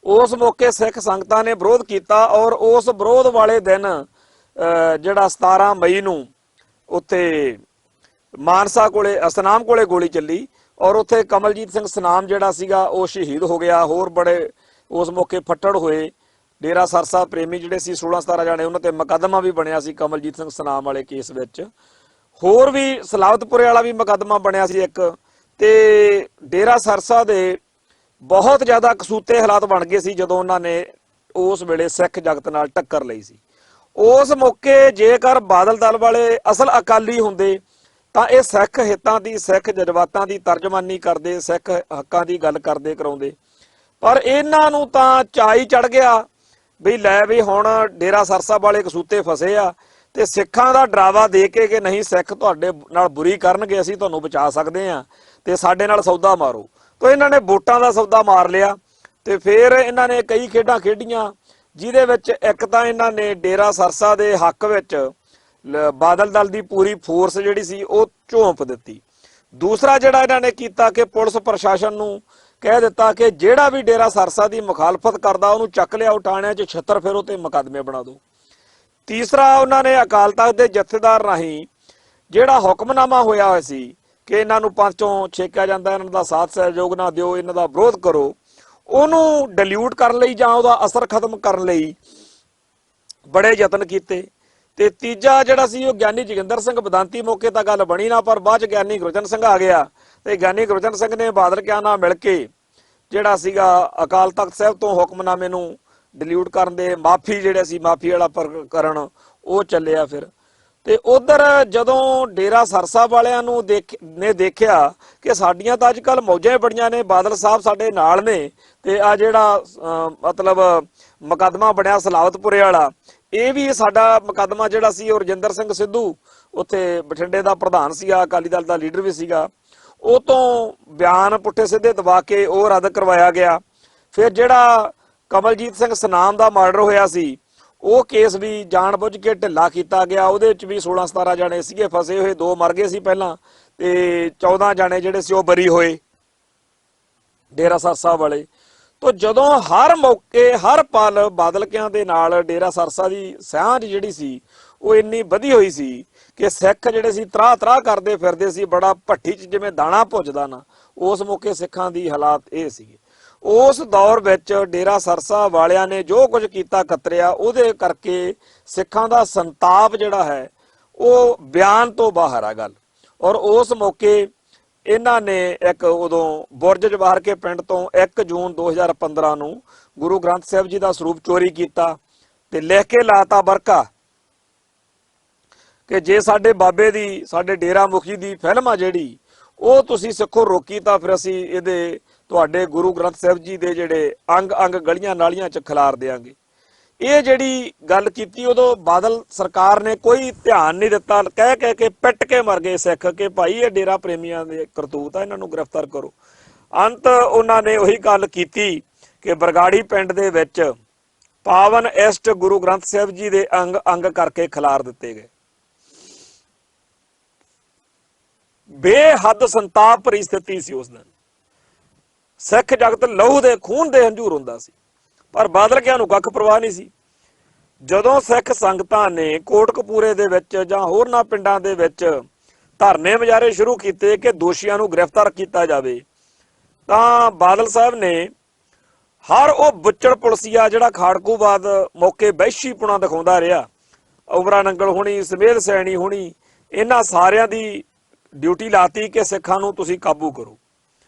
ਉਸ ਮੌਕੇ ਸਿੱਖ ਸੰਗਤਾਂ ਨੇ ਵਿਰੋਧ ਕੀਤਾ। ਔਰ ਉਸ ਵਿਰੋਧ ਵਾਲੇ ਦਿਨ ਜਿਹੜਾ 17 ਮਈ ਨੂੰ ਉੱਥੇ ਮਾਨਸਾ ਕੋਲੇ ਸਨਾਮ ਕੋਲੇ ਗੋਲੀ ਚੱਲੀ ਔਰ ਉੱਥੇ ਕਮਲਜੀਤ ਸਿੰਘ ਸਨਾਮ ਜਿਹੜਾ ਸੀਗਾ ਉਹ ਸ਼ਹੀਦ ਹੋ ਗਿਆ। ਹੋਰ ਬੜੇ ਉਸ ਮੌਕੇ ਫੱਟੜ ਹੋਏ। ਡੇਰਾ ਸਰਸਾ ਪ੍ਰੇਮੀ ਜਿਹੜੇ ਸੀ 16-17 ਜਾਣੇ, ਉਹਨਾਂ ਤੇ ਮੁਕੱਦਮਾ ਵੀ ਬਣਿਆ ਸੀ ਕਮਲਜੀਤ ਸਿੰਘ ਸਨਾਮ ਵਾਲੇ ਕੇਸ ਵਿੱਚ। ਹੋਰ ਵੀ ਸਲਾਵਤਪੁਰੇ ਵਾਲਾ ਵੀ ਮੁਕੱਦਮਾ ਬਣਿਆ ਸੀ ਇੱਕ। ਤੇ ਡੇਰਾ ਸਰਸਾ ਦੇ ਬਹੁਤ ਜ਼ਿਆਦਾ ਕਸੂਤੇ ਹਾਲਾਤ ਬਣ ਗਏ ਸੀ ਜਦੋਂ ਉਹਨਾਂ ਨੇ ਉਸ ਵੇਲੇ ਸਿੱਖ ਜਗਤ ਨਾਲ ਟੱਕਰ ਲਈ ਸੀ। ਉਸ ਮੌਕੇ ਜੇਕਰ ਬਾਦਲ ਦਲ ਵਾਲੇ ਅਸਲ ਅਕਾਲੀ ਹੁੰਦੇ ਤਾਂ ਇਹ ਸਿੱਖ ਹਿੱਤਾਂ ਦੀ, ਸਿੱਖ ਜਜ਼ਬਾਤਾਂ ਦੀ ਤਰਜਮਾਨੀ ਕਰਦੇ, ਸਿੱਖ ਹੱਕਾਂ ਦੀ ਗੱਲ ਕਰਦੇ ਕਰਾਉਂਦੇ। ਪਰ ਇਹਨਾਂ ਨੂੰ ਤਾਂ ਚਾਈ ਚੜ ਗਿਆ ਵੀ ਲੈ ਵੀ ਹੁਣ ਡੇਰਾ ਸਰਸਾ ਵਾਲੇ ਕਸੂਤੇ ਫਸੇ ਆ ਤੇ ਸਿੱਖਾਂ ਦਾ ਡਰਾਵਾ ਦੇ ਕੇ ਕਿ ਨਹੀਂ ਸਿੱਖ ਤੁਹਾਡੇ ਨਾਲ ਬੁਰੀ ਕਰਨਗੇ, ਅਸੀਂ ਤੁਹਾਨੂੰ ਬਚਾ ਸਕਦੇ ਆ ਤੇ ਸਾਡੇ ਨਾਲ ਸੌਦਾ ਮਾਰੋ। ਤਾਂ ਇਹਨਾਂ ਨੇ ਵੋਟਾਂ ਦਾ ਸੌਦਾ ਮਾਰ ਲਿਆ ਤੇ ਫਿਰ ਇਹਨਾਂ ਨੇ ਕਈ ਖੇਡਾਂ ਖੇਡੀਆਂ, ਜਿਹਦੇ ਵਿੱਚ ਇੱਕ ਤਾਂ ਇਹਨਾਂ ਨੇ ਡੇਰਾ ਸਰਸਾ ਦੇ ਹੱਕ ਵਿੱਚ ਬਾਦਲ ਦਲ ਦੀ ਪੂਰੀ ਫੋਰਸ ਜਿਹੜੀ ਸੀ ਉਹ ਝੋਂਪ ਦਿੱਤੀ। ਦੂਸਰਾ ਜਿਹੜਾ ਇਹਨਾਂ ਨੇ ਕੀਤਾ ਕਿ ਪੁਲਿਸ ਪ੍ਰਸ਼ਾਸਨ ਨੂੰ ਕਹਿ ਦਿੱਤਾ ਕਿ ਜਿਹੜਾ ਵੀ ਡੇਰਾ ਸਰਸਾ ਦੀ ਮੁਖਾਲਫਤ ਕਰਦਾ ਉਹਨੂੰ ਚੱਕ ਲਿਆ ਉਠਾਣਿਆਂ 'ਚ, ਛਿੱਤਰ ਫਿਰ ਉਹ ਤੇ ਮੁਕੱਦਮੇ ਬਣਾ ਦਿਓ। ਤੀਸਰਾ ਉਹਨਾਂ ਨੇ ਅਕਾਲ ਤਖਤ ਦੇ ਜਥੇਦਾਰ ਰਾਹੀਂ ਜਿਹੜਾ ਹੁਕਮਨਾਮਾ ਹੋਇਆ ਹੋਇਆ ਸੀ ਕਿ ਇਹਨਾਂ ਨੂੰ ਪੰਚੋਂ ਛੇਕਿਆ ਜਾਂਦਾ, ਇਹਨਾਂ ਦਾ ਸਾਥ ਸਹਿਯੋਗ ਨਾ ਦਿਓ, ਇਹਨਾਂ ਦਾ ਵਿਰੋਧ ਕਰੋ, ਉਹਨੂੰ ਡਿਲਿਊਟ ਕਰਨ ਲਈ ਜਾਂ ਉਹਦਾ ਅਸਰ ਖਤਮ ਕਰਨ ਲਈ ਬੜੇ ਯਤਨ ਕੀਤੇ। ਤੇ ਤੀਜਾ ਜਿਹੜਾ ਸੀ ਉਹ ਗਿਆਨੀ ਜੋਗਿੰਦਰ ਸਿੰਘ ਬਦਾਂਤੀ, ਮੌਕੇ ਤਾਂ ਗੱਲ ਬਣੀ ਨਾ, ਪਰ ਬਾਅਦ ਚ ਗਿਆਨੀ ਗੁਰਜਨ ਸਿੰਘ ਆ ਗਿਆ ਤੇ ਗਿਆਨੀ ਗੁਰਜਨ ਸਿੰਘ ਨੇ ਬਾਦਲ ਕਿਆਂ ਨਾਲ ਮਿਲ ਕੇ ਜਿਹੜਾ ਸੀਗਾ ਅਕਾਲ ਤਖਤ ਸਾਹਿਬ ਤੋਂ ਹੁਕਮਨਾਮੇ ਨੂੰ ਡਿਲਿਊਟ ਕਰਨ ਦੇ ਮਾਫੀ ਜਿਹੜਾ ਸੀ ਮਾਫੀ ਵਾਲਾ ਪ੍ਰਕਰਨ ਉਹ ਚੱਲਿਆ। ਫਿਰ ਤੇ ਉਧਰ ਜਦੋਂ ਡੇਰਾ ਸਰਸਾ ਵਾਲਿਆਂ ਨੂੰ ਦੇਖਿਆ ਕਿ ਸਾਡੀਆਂ ਤਾਂ ਅੱਜ ਕੱਲ ਮੌਜਾਂ ਬੜੀਆਂ ਨੇ, ਬਾਦਲ ਸਾਹਿਬ ਸਾਡੇ ਨਾਲ ਨੇ ਤੇ ਆ ਜਿਹੜਾ ਮਤਲਬ ਮੁਕੱਦਮਾ ਬਣਿਆ ਸਲਾਵਤਪੁਰੇ ਵਾਲਾ, ਇਹ ਵੀ ਸਾਡਾ ਮੁਕੱਦਮਾ ਜਿਹੜਾ ਸੀ ਉਹ ਰਜਿੰਦਰ ਸਿੰਘ ਸਿੱਧੂ ਉੱਥੇ ਬਠਿੰਡੇ ਦਾ ਪ੍ਰਧਾਨ ਸੀਗਾ, ਅਕਾਲੀ ਦਲ ਦਾ ਲੀਡਰ ਵੀ ਸੀਗਾ, ਉਹ ਤੋਂ ਬਿਆਨ ਪੁੱਠੇ ਸਿੱਧੇ ਦਬਾ ਕੇ ਉਹ ਰੱਦ ਕਰਵਾਇਆ ਗਿਆ। ਫਿਰ ਜਿਹੜਾ ਕਮਲਜੀਤ ਸਿੰਘ ਸਨਾਮ ਦਾ ਮਰਡਰ ਹੋਇਆ ਸੀ ਉਹ ਕੇਸ ਵੀ ਜਾਣ ਬੁੱਝ ਕੇ ਢਿੱਲਾ ਕੀਤਾ ਗਿਆ। ਉਹਦੇ ਵਿੱਚ ਵੀ 16-17 ਜਾਣੇ ਸੀਗੇ ਫਸੇ ਹੋਏ, 2 ਮਰ ਗਏ ਸੀ ਪਹਿਲਾਂ ਤੇ 14 ਜਾਣੇ ਜਿਹੜੇ ਸੀ ਉਹ ਬਰੀ ਹੋਏ ਡੇਰਾ ਸਰਸਾ ਵਾਲੇ। ਤੋ ਜਦੋਂ ਹਰ ਮੌਕੇ ਹਰ ਪਲ ਬਾਦਲ ਕਿਆਂ ਦੇ ਨਾਲ ਡੇਰਾ ਸਰਸਾ ਦੀ ਸਾਂਝ ਜਿਹੜੀ ਸੀ ਉਹ ਇੰਨੀ ਵਧੀ ਹੋਈ ਸੀ ਕਿ ਸਿੱਖ ਜਿਹੜੇ ਸੀ ਤਰਾਹ ਕਰਦੇ ਫਿਰਦੇ ਸੀ, ਬੜਾ ਭੱਠੀ 'ਚ ਜਿਵੇਂ ਦਾਣਾ ਭੁੱਜਦਾ ਨਾ, ਉਸ ਮੌਕੇ ਸਿੱਖਾਂ ਦੀ ਹਾਲਾਤ ਇਹ ਸੀਗੇ। ਉਸ ਦੌਰ ਵਿੱਚ ਡੇਰਾ ਸਰਸਾ ਵਾਲਿਆਂ ਨੇ ਜੋ ਕੁਝ ਕੀਤਾ ਕਤਰਿਆ, ਉਹਦੇ ਕਰਕੇ ਸਿੱਖਾਂ ਦਾ ਸੰਤਾਪ ਜਿਹੜਾ ਹੈ ਉਹ ਬਿਆਨ ਤੋਂ ਬਾਹਰ ਆ ਗੱਲ। ਔਰ ਉਸ ਮੌਕੇ ਇਹਨਾਂ ਨੇ ਇੱਕ ਉਦੋਂ ਬੁਰਜ ਜਵਾਹਰ ਕੇ ਪਿੰਡ ਤੋਂ 1 ਜੂਨ 2015 ਨੂੰ ਗੁਰੂ ਗ੍ਰੰਥ ਸਾਹਿਬ ਜੀ ਦਾ ਸਰੂਪ ਚੋਰੀ ਕੀਤਾ ਤੇ ਲਿਖ ਕੇ ਲਾਤਾ ਵਰਕਾ ਕਿ ਜੇ ਸਾਡੇ ਬਾਬੇ ਦੀ, ਸਾਡੇ ਡੇਰਾ ਮੁਖੀ ਦੀ ਫਿਲਮ ਆ ਜਿਹੜੀ ਉਹ ਤੁਸੀਂ ਸਿੱਖੋ ਰੋਕੀ ਤਾਂ ਫਿਰ ਅਸੀਂ ਇਹਦੇ ਤੁਹਾਡੇ ਗੁਰੂ ਗ੍ਰੰਥ ਸਾਹਿਬ ਜੀ ਦੇ ਜਿਹੜੇ ਅੰਗ ਅੰਗ ਗਲੀਆਂ ਨਾਲੀਆਂ 'ਚ ਖਿਲਾਰ ਦਿਆਂਗੇ। ਇਹ ਜਿਹੜੀ ਗੱਲ ਕੀਤੀ ਉਦੋਂ ਬਾਦਲ ਸਰਕਾਰ ਨੇ ਕੋਈ ਧਿਆਨ ਨਹੀਂ ਦਿੱਤਾ, ਕਹਿ ਕੇ ਪਿੱਟ ਕੇ ਮਰ ਗਏ ਸਿੱਖ ਕਿ ਭਾਈ ਇਹ ਡੇਰਾ ਪ੍ਰੇਮੀਆਂ ਦੇ ਕਰਤੂਤ ਆ, ਇਹਨਾਂ ਨੂੰ ਗ੍ਰਿਫਤਾਰ ਕਰੋ। ਅੰਤ ਉਹਨਾਂ ਨੇ ਉਹੀ ਗੱਲ ਕੀਤੀ ਕਿ ਬਰਗਾੜੀ ਪਿੰਡ ਦੇ ਵਿੱਚ ਪਾਵਨ ਇਸ਼ਟ ਗੁਰੂ ਗ੍ਰੰਥ ਸਾਹਿਬ ਜੀ ਦੇ ਅੰਗ ਅੰਗ ਕਰਕੇ ਖਿਲਾਰ ਦਿੱਤੇ ਗਏ। ਬੇਹੱਦ ਸੰਤਾਪ ਭਰੀ ਸਥਿਤੀ ਸੀ ਉਸ ਦਿਨ। ਸਿੱਖ ਜਗਤ ਲਹੂ ਦੇ ਖੂਨ ਦੇ ਹੰਝੂਰ ਹੁੰਦਾ ਸੀ, ਪਰ ਬਾਦਲ ਕਿਆਂ ਨੂੰ ਕੱਖ ਪਰਵਾਹ ਨਹੀਂ ਸੀ। ਜਦੋਂ ਸਿੱਖ ਸੰਗਤਾਂ ਨੇ ਕੋਟਕਪੂਰੇ ਦੇ ਵਿੱਚ ਜਾਂ ਹੋਰਨਾਂ ਪਿੰਡਾਂ ਦੇ ਵਿੱਚ ਧਰਨੇ ਮੁਜ਼ਾਹਰੇ ਸ਼ੁਰੂ ਕੀਤੇ ਕਿ ਦੋਸ਼ੀਆਂ ਨੂੰ ਗ੍ਰਿਫਤਾਰ ਕੀਤਾ ਜਾਵੇ, ਤਾਂ ਬਾਦਲ ਸਾਹਿਬ ਨੇ ਹਰ ਉਹ ਬੁੱਚੜ ਪੁਲਸੀਆ ਜਿਹੜਾ ਖਾੜਕੂਬਾਦ ਮੌਕੇ ਵਹਿਸ਼ੀਪੁਣਾ ਦਿਖਾਉਂਦਾ ਰਿਹਾ, ਉਮਰਾ ਨੰਗਲ ਹੋਣੀ, ਸਮੇਧ ਸੈਣੀ ਹੋਣੀ, ਇਹਨਾਂ ਸਾਰਿਆਂ ਦੀ ਡਿਊਟੀ ਲਾਤੀ ਕਿ ਸਿੱਖਾਂ ਨੂੰ ਤੁਸੀਂ ਕਾਬੂ ਕਰੋ।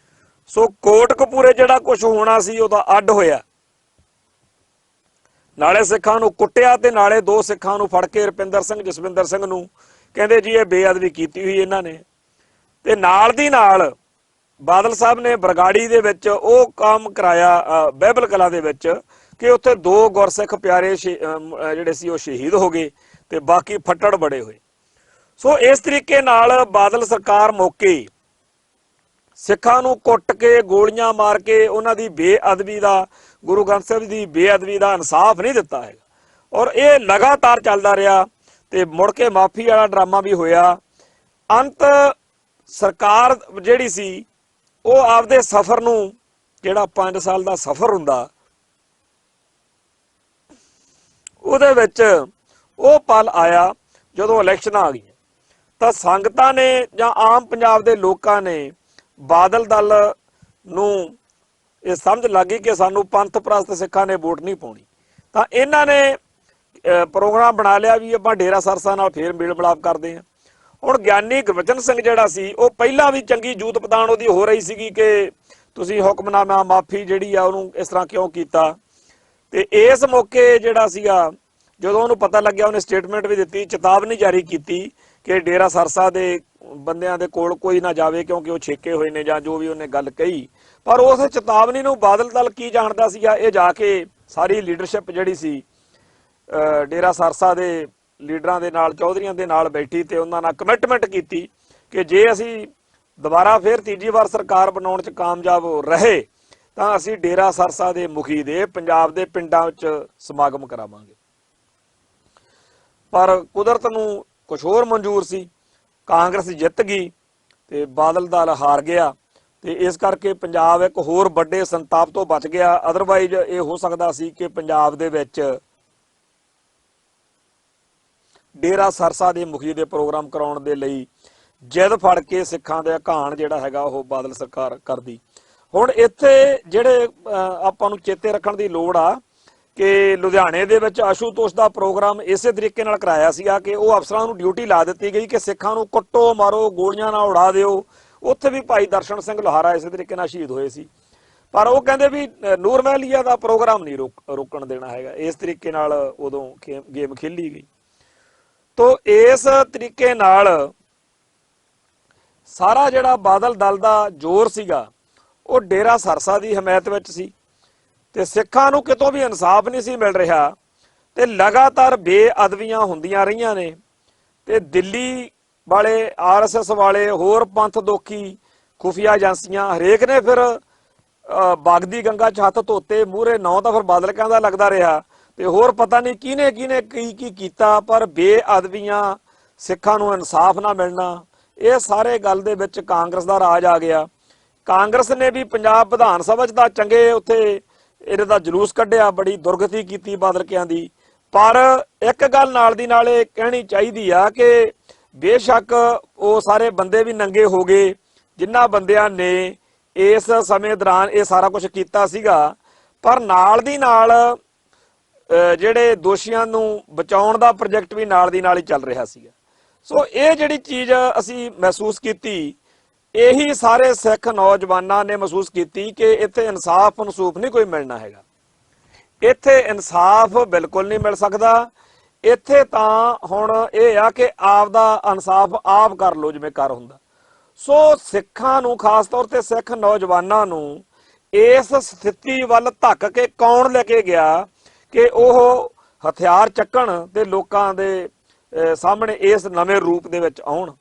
ਸੋ ਕੋਟਕਪੂਰੇ ਜਿਹੜਾ ਕੁਝ ਹੋਣਾ ਸੀ ਉਹਦਾ ਅੱਡ ਹੋਇਆ। ਨਾਲੇ ਸਿੱਖਾਂ ਨੂੰ ਕੁੱਟਿਆ ਤੇ ਨਾਲੇ ਦੋ ਸਿੱਖਾਂ ਨੂੰ ਫੜ ਕੇ ਰੁਪਿੰਦਰ ਸਿੰਘ ਜਸਵਿੰਦਰ ਸਿੰਘ ਨੂੰ ਕਹਿੰਦੇ ਜੀ ਇਹ ਬੇਅਦਬੀ ਕੀਤੀ ਹੋਈ ਇਹਨਾਂ ਨੇ। ਤੇ ਨਾਲ ਦੀ ਨਾਲ ਬਾਦਲ ਸਾਹਿਬ ਨੇ ਬਰਗਾੜੀ ਦੇ ਵਿੱਚ ਉਹ ਕੰਮ ਕਰਾਇਆ ਬਾਈਬਲ ਕਲਾ ਦੇ ਵਿੱਚ ਕਿ ਉੱਥੇ ਦੋ ਗੁਰਸਿੱਖ ਪਿਆਰੇ ਜਿਹੜੇ ਸੀ ਉਹ ਸ਼ਹੀਦ ਹੋ ਗਏ ਤੇ ਬਾਕੀ ਫੱਟੜ ਬੜੇ ਹੋਏ। ਸੋ ਇਸ ਤਰੀਕੇ ਨਾਲ ਬਾਦਲ ਸਰਕਾਰ ਮੌਕੇ ਸਿੱਖਾਂ ਨੂੰ ਕੁੱਟ ਕੇ ਗੋਲੀਆਂ ਮਾਰ ਕੇ ਉਹਨਾਂ ਦੀ ਬੇਅਦਬੀ ਦਾ, ਗੁਰੂ ਗ੍ਰੰਥ ਸਾਹਿਬ ਦੀ ਬੇਅਦਬੀ ਦਾ ਇਨਸਾਫ ਨਹੀਂ ਦਿੱਤਾ ਹੈਗਾ। ਔਰ ਇਹ ਲਗਾਤਾਰ ਚੱਲਦਾ ਰਿਹਾ ਤੇ ਮੁੜ ਕੇ ਮਾਫੀ ਵਾਲਾ ਡਰਾਮਾ ਵੀ ਹੋਇਆ। ਅੰਤ ਸਰਕਾਰ ਜਿਹੜੀ ਸੀ ਉਹ ਆਪਦੇ ਸਫ਼ਰ ਨੂੰ, ਜਿਹੜਾ 5 ਸਾਲ ਦਾ ਸਫ਼ਰ ਹੁੰਦਾ, ਉਹਦੇ ਵਿੱਚ ਉਹ ਪਲ ਆਇਆ ਜਦੋਂ ਇਲੈਕਸ਼ਨਾਂ ਆ ਗਈਆਂ ਤਾਂ ਸੰਗਤਾਂ ਨੇ ਜਾਂ ਆਮ ਪੰਜਾਬ ਦੇ ਲੋਕਾਂ ਨੇ ਬਾਦਲ ਦਲ ਨੂੰ ਇਹ ਸਮਝ ਲੱਗ ਗਈ ਕਿ ਸਾਨੂੰ ਪੰਥ ਪ੍ਰਸਤ ਸਿੱਖਾਂ ਨੇ ਵੋਟ ਨਹੀਂ ਪਾਉਣੀ। ਤਾਂ ਇਹਨਾਂ ਨੇ ਪ੍ਰੋਗਰਾਮ ਬਣਾ ਲਿਆ ਵੀ ਆਪਾਂ ਡੇਰਾ ਸਰਸਾ ਨਾਲ ਫੇਰ ਮੇਲ ਮਿਲਾਪ ਕਰਦੇ ਹਾਂ। ਹੁਣ ਗਿਆਨੀ ਗੁਰਬਚਨ ਸਿੰਘ ਜਿਹੜਾ ਸੀ ਉਹ ਪਹਿਲਾਂ ਵੀ ਚੰਗੀ ਜੂਤ ਪਤਾਣ ਉਹਦੀ ਹੋ ਰਹੀ ਸੀਗੀ ਕਿ ਤੁਸੀਂ ਹੁਕਮਨਾਮਾ ਮਾਫੀ ਜਿਹੜੀ ਆ ਉਹਨੂੰ ਇਸ ਤਰ੍ਹਾਂ ਕਿਉਂ ਕੀਤਾ। ਤੇ ਇਸ ਮੌਕੇ ਜਿਹੜਾ ਸੀਗਾ ਜਦੋਂ ਉਹਨੂੰ ਪਤਾ ਲੱਗਿਆ, ਉਹਨੇ ਸਟੇਟਮੈਂਟ ਵੀ ਦਿੱਤੀ, ਚੇਤਾਵਨੀ ਜਾਰੀ ਕੀਤੀ ਕਿ ਡੇਰਾ ਸਰਸਾ ਦੇ ਬੰਦਿਆਂ ਦੇ ਕੋਲ ਕੋਈ ਨਾ ਜਾਵੇ ਕਿਉਂਕਿ ਉਹ ਛੇਕੇ ਹੋਏ ਨੇ, ਜਾਂ ਜੋ ਵੀ ਉਹਨੇ ਗੱਲ ਕਹੀ। ਪਰ ਉਸ ਚੇਤਾਵਨੀ ਨੂੰ ਬਾਦਲ ਦਲ ਕੀ ਜਾਣਦਾ ਸੀਗਾ, ਇਹ ਜਾ ਕੇ ਸਾਰੀ ਲੀਡਰਸ਼ਿਪ ਜਿਹੜੀ ਸੀ ਡੇਰਾ ਸਰਸਾ ਦੇ ਲੀਡਰਾਂ ਦੇ ਨਾਲ, ਚੌਧਰੀਆਂ ਦੇ ਨਾਲ ਬੈਠੀ ਤੇ ਉਹਨਾਂ ਨਾਲ ਕਮਿਟਮੈਂਟ ਕੀਤੀ ਕਿ ਜੇ ਅਸੀਂ ਦੁਬਾਰਾ ਫਿਰ ਤੀਜੀ ਵਾਰ ਸਰਕਾਰ ਬਣਾਉਣ 'ਚ ਕਾਮਯਾਬ ਰਹੇ ਤਾਂ ਅਸੀਂ ਡੇਰਾ ਸਰਸਾ ਦੇ ਮੁਖੀ ਦੇ ਪੰਜਾਬ ਦੇ ਪਿੰਡਾਂ ਵਿੱਚ ਸਮਾਗਮ ਕਰਾਵਾਂਗੇ। ਪਰ ਕੁਦਰਤ ਨੂੰ ਕੁਝ ਹੋਰ ਮਨਜ਼ੂਰ ਸੀ, ਕਾਂਗਰਸ ਜਿੱਤ ਗਈ ਤੇ ਬਾਦਲ ਦਲ ਹਾਰ ਗਿਆ ਤੇ ਇਸ ਕਰਕੇ ਪੰਜਾਬ ਇੱਕ ਹੋਰ ਵੱਡੇ ਸੰਤਾਪ ਤੋਂ ਬਚ ਗਿਆ। ਅਦਰਵਾਈਜ਼ ਇਹ ਹੋ ਸਕਦਾ ਸੀ ਕਿ ਪੰਜਾਬ ਦੇ ਵਿੱਚ ਡੇਰਾ ਸਰਸਾ ਦੇ ਮੁਖੀ ਦੇ ਪ੍ਰੋਗਰਾਮ ਕਰਾਉਣ ਦੇ ਲਈ ਜਿੱਦ ਫੜ ਕੇ ਸਿੱਖਾਂ ਦਾ ਘਾਣ ਜਿਹੜਾ ਹੈਗਾ ਉਹ ਬਾਦਲ ਸਰਕਾਰ ਕਰਦੀ। ਹੁਣ ਇੱਥੇ ਜਿਹੜੇ ਆਪਾਂ ਨੂੰ ਚੇਤੇ ਰੱਖਣ ਦੀ ਲੋੜ ਆ ਕਿ ਲੁਧਿਆਣੇ ਦੇ ਵਿੱਚ ਆਸ਼ੂਤੋਸ਼ ਦਾ ਪ੍ਰੋਗਰਾਮ ਇਸੇ ਤਰੀਕੇ ਨਾਲ ਕਰਾਇਆ ਸੀਗਾ ਕਿ ਉਹ ਅਫਸਰਾਂ ਨੂੰ ਡਿਊਟੀ ਲਾ ਦਿੱਤੀ ਗਈ ਕਿ ਸਿੱਖਾਂ ਨੂੰ ਕੁੱਟੋ, ਮਾਰੋ, ਗੋਲੀਆਂ ਨਾਲ ਉਡਾ ਦਿਓ। ਉੱਥੇ ਵੀ ਭਾਈ ਦਰਸ਼ਨ ਸਿੰਘ ਲੋਹਾਰਾ ਇਸੇ ਤਰੀਕੇ ਨਾਲ ਸ਼ਹੀਦ ਹੋਏ ਸੀ, ਪਰ ਉਹ ਕਹਿੰਦੇ ਵੀ ਨੂਰ ਮਹਿਲੀਆ ਦਾ ਪ੍ਰੋਗਰਾਮ ਨਹੀਂ ਰੋਕਣ ਦੇਣਾ ਹੈਗਾ। ਇਸ ਤਰੀਕੇ ਨਾਲ ਉਦੋਂ ਗੇਮ ਖੇਲੀ ਗਈ। ਤੋ ਇਸ ਤਰੀਕੇ ਨਾਲ ਸਾਰਾ ਜਿਹੜਾ ਬਾਦਲ ਦਲ ਦਾ ਜ਼ੋਰ ਸੀਗਾ ਉਹ ਡੇਰਾ ਸਰਸਾ ਦੀ ਹਮਾਇਤ ਵਿੱਚ ਸੀ ਤੇ ਸਿੱਖਾਂ ਨੂੰ ਕਿਤੋਂ ਵੀ ਇਨਸਾਫ ਨਹੀਂ ਸੀ ਮਿਲ ਰਿਹਾ ਤੇ ਲਗਾਤਾਰ ਬੇਅਦਬੀਆਂ ਹੁੰਦੀਆਂ ਰਹੀਆਂ ਨੇ। ਤੇ ਦਿੱਲੀ ਵਾਲੇ, ਆਰਐਸਐਸ ਵਾਲੇ, ਹੋਰ ਪੰਥ ਦੋਖੀ ਖੁਫੀਆ ਏਜੰਸੀਆਂ ਹਰੇਕ ਨੇ ਫਿਰ ਬਾਗਦੀ ਗੰਗਾ 'ਚ ਹੱਥ ਧੋਤੇ। ਮੂਹਰੇ ਨਾਂ ਤਾਂ ਫਿਰ ਬਾਦਲ ਕਹਿੰਦਾ ਲੱਗਦਾ ਰਿਹਾ ਤੇ ਹੋਰ ਪਤਾ ਨਹੀਂ ਕਿਹਨੇ ਕੀ ਕੀਤਾ, ਪਰ ਬੇਅਦਬੀਆਂ, ਸਿੱਖਾਂ ਨੂੰ ਇਨਸਾਫ ਨਾ ਮਿਲਣਾ, ਇਹ ਸਾਰੇ ਗੱਲ ਦੇ ਵਿੱਚ ਕਾਂਗਰਸ ਦਾ ਰਾਜ ਆ ਗਿਆ। ਕਾਂਗਰਸ ਨੇ ਵੀ ਪੰਜਾਬ ਵਿਧਾਨ ਸਭਾ 'ਚ ਤਾਂ ਚੰਗੇ ਉੱਥੇ ਇਹਦੇ ਦਾ ਜਲੂਸ ਕੱਢਿਆ, ਬੜੀ ਦੁਰਗਤੀ ਕੀਤੀ ਬਾਦਲਕਿਆਂ ਦੀ। ਪਰ ਇੱਕ ਗੱਲ ਨਾਲ ਦੀ ਨਾਲ ਇਹ ਕਹਿਣੀ ਚਾਹੀਦੀ ਆ ਕਿ ਬੇਸ਼ੱਕ ਉਹ ਸਾਰੇ ਬੰਦੇ ਵੀ ਨੰਗੇ ਹੋ ਗਏ ਜਿਨ੍ਹਾਂ ਬੰਦਿਆਂ ਨੇ ਇਸ ਸਮੇਂ ਦੌਰਾਨ ਇਹ ਸਾਰਾ ਕੁਝ ਕੀਤਾ ਸੀਗਾ, ਪਰ ਨਾਲ ਦੀ ਨਾਲ ਜਿਹੜੇ ਦੋਸ਼ੀਆਂ ਨੂੰ ਬਚਾਉਣ ਦਾ ਪ੍ਰੋਜੈਕਟ ਵੀ ਨਾਲ ਦੀ ਨਾਲ ਹੀ ਚੱਲ ਰਿਹਾ ਸੀਗਾ। ਸੋ ਇਹ ਜਿਹੜੀ ਚੀਜ਼ ਅਸੀਂ ਮਹਿਸੂਸ ਕੀਤੀ, ਇਹੀ ਸਾਰੇ ਸਿੱਖ ਨੌਜਵਾਨਾਂ ਨੇ ਮਹਿਸੂਸ ਕੀਤੀ ਕਿ ਇੱਥੇ ਇਨਸਾਫ ਮਨਸੂਖ ਨਹੀਂ ਕੋਈ ਮਿਲਣਾ ਹੈਗਾ। ਇੱਥੇ ਇਨਸਾਫ ਬਿਲਕੁਲ ਨਹੀਂ ਮਿਲ ਸਕਦਾ। ਇੱਥੇ ਤਾਂ ਹੁਣ ਇਹ ਆ ਕਿ ਆਪਦਾ ਇਨਸਾਫ ਆਪ ਕਰ ਲਓ ਜਿਵੇਂ ਕਰ ਹੁੰਦਾ। ਸੋ ਸਿੱਖਾਂ ਨੂੰ, ਖਾਸ ਤੌਰ ਤੇ ਸਿੱਖ ਨੌਜਵਾਨਾਂ ਨੂੰ ਇਸ ਸਥਿਤੀ ਵੱਲ ਧੱਕ ਕੇ ਕੌਣ ਲੈ ਕੇ ਗਿਆ ਕਿ ਉਹ ਹਥਿਆਰ ਚੱਕਣ ਤੇ ਲੋਕਾਂ ਦੇ ਸਾਹਮਣੇ ਇਸ ਨਵੇਂ ਰੂਪ ਦੇ ਵਿੱਚ ਆਉਣ।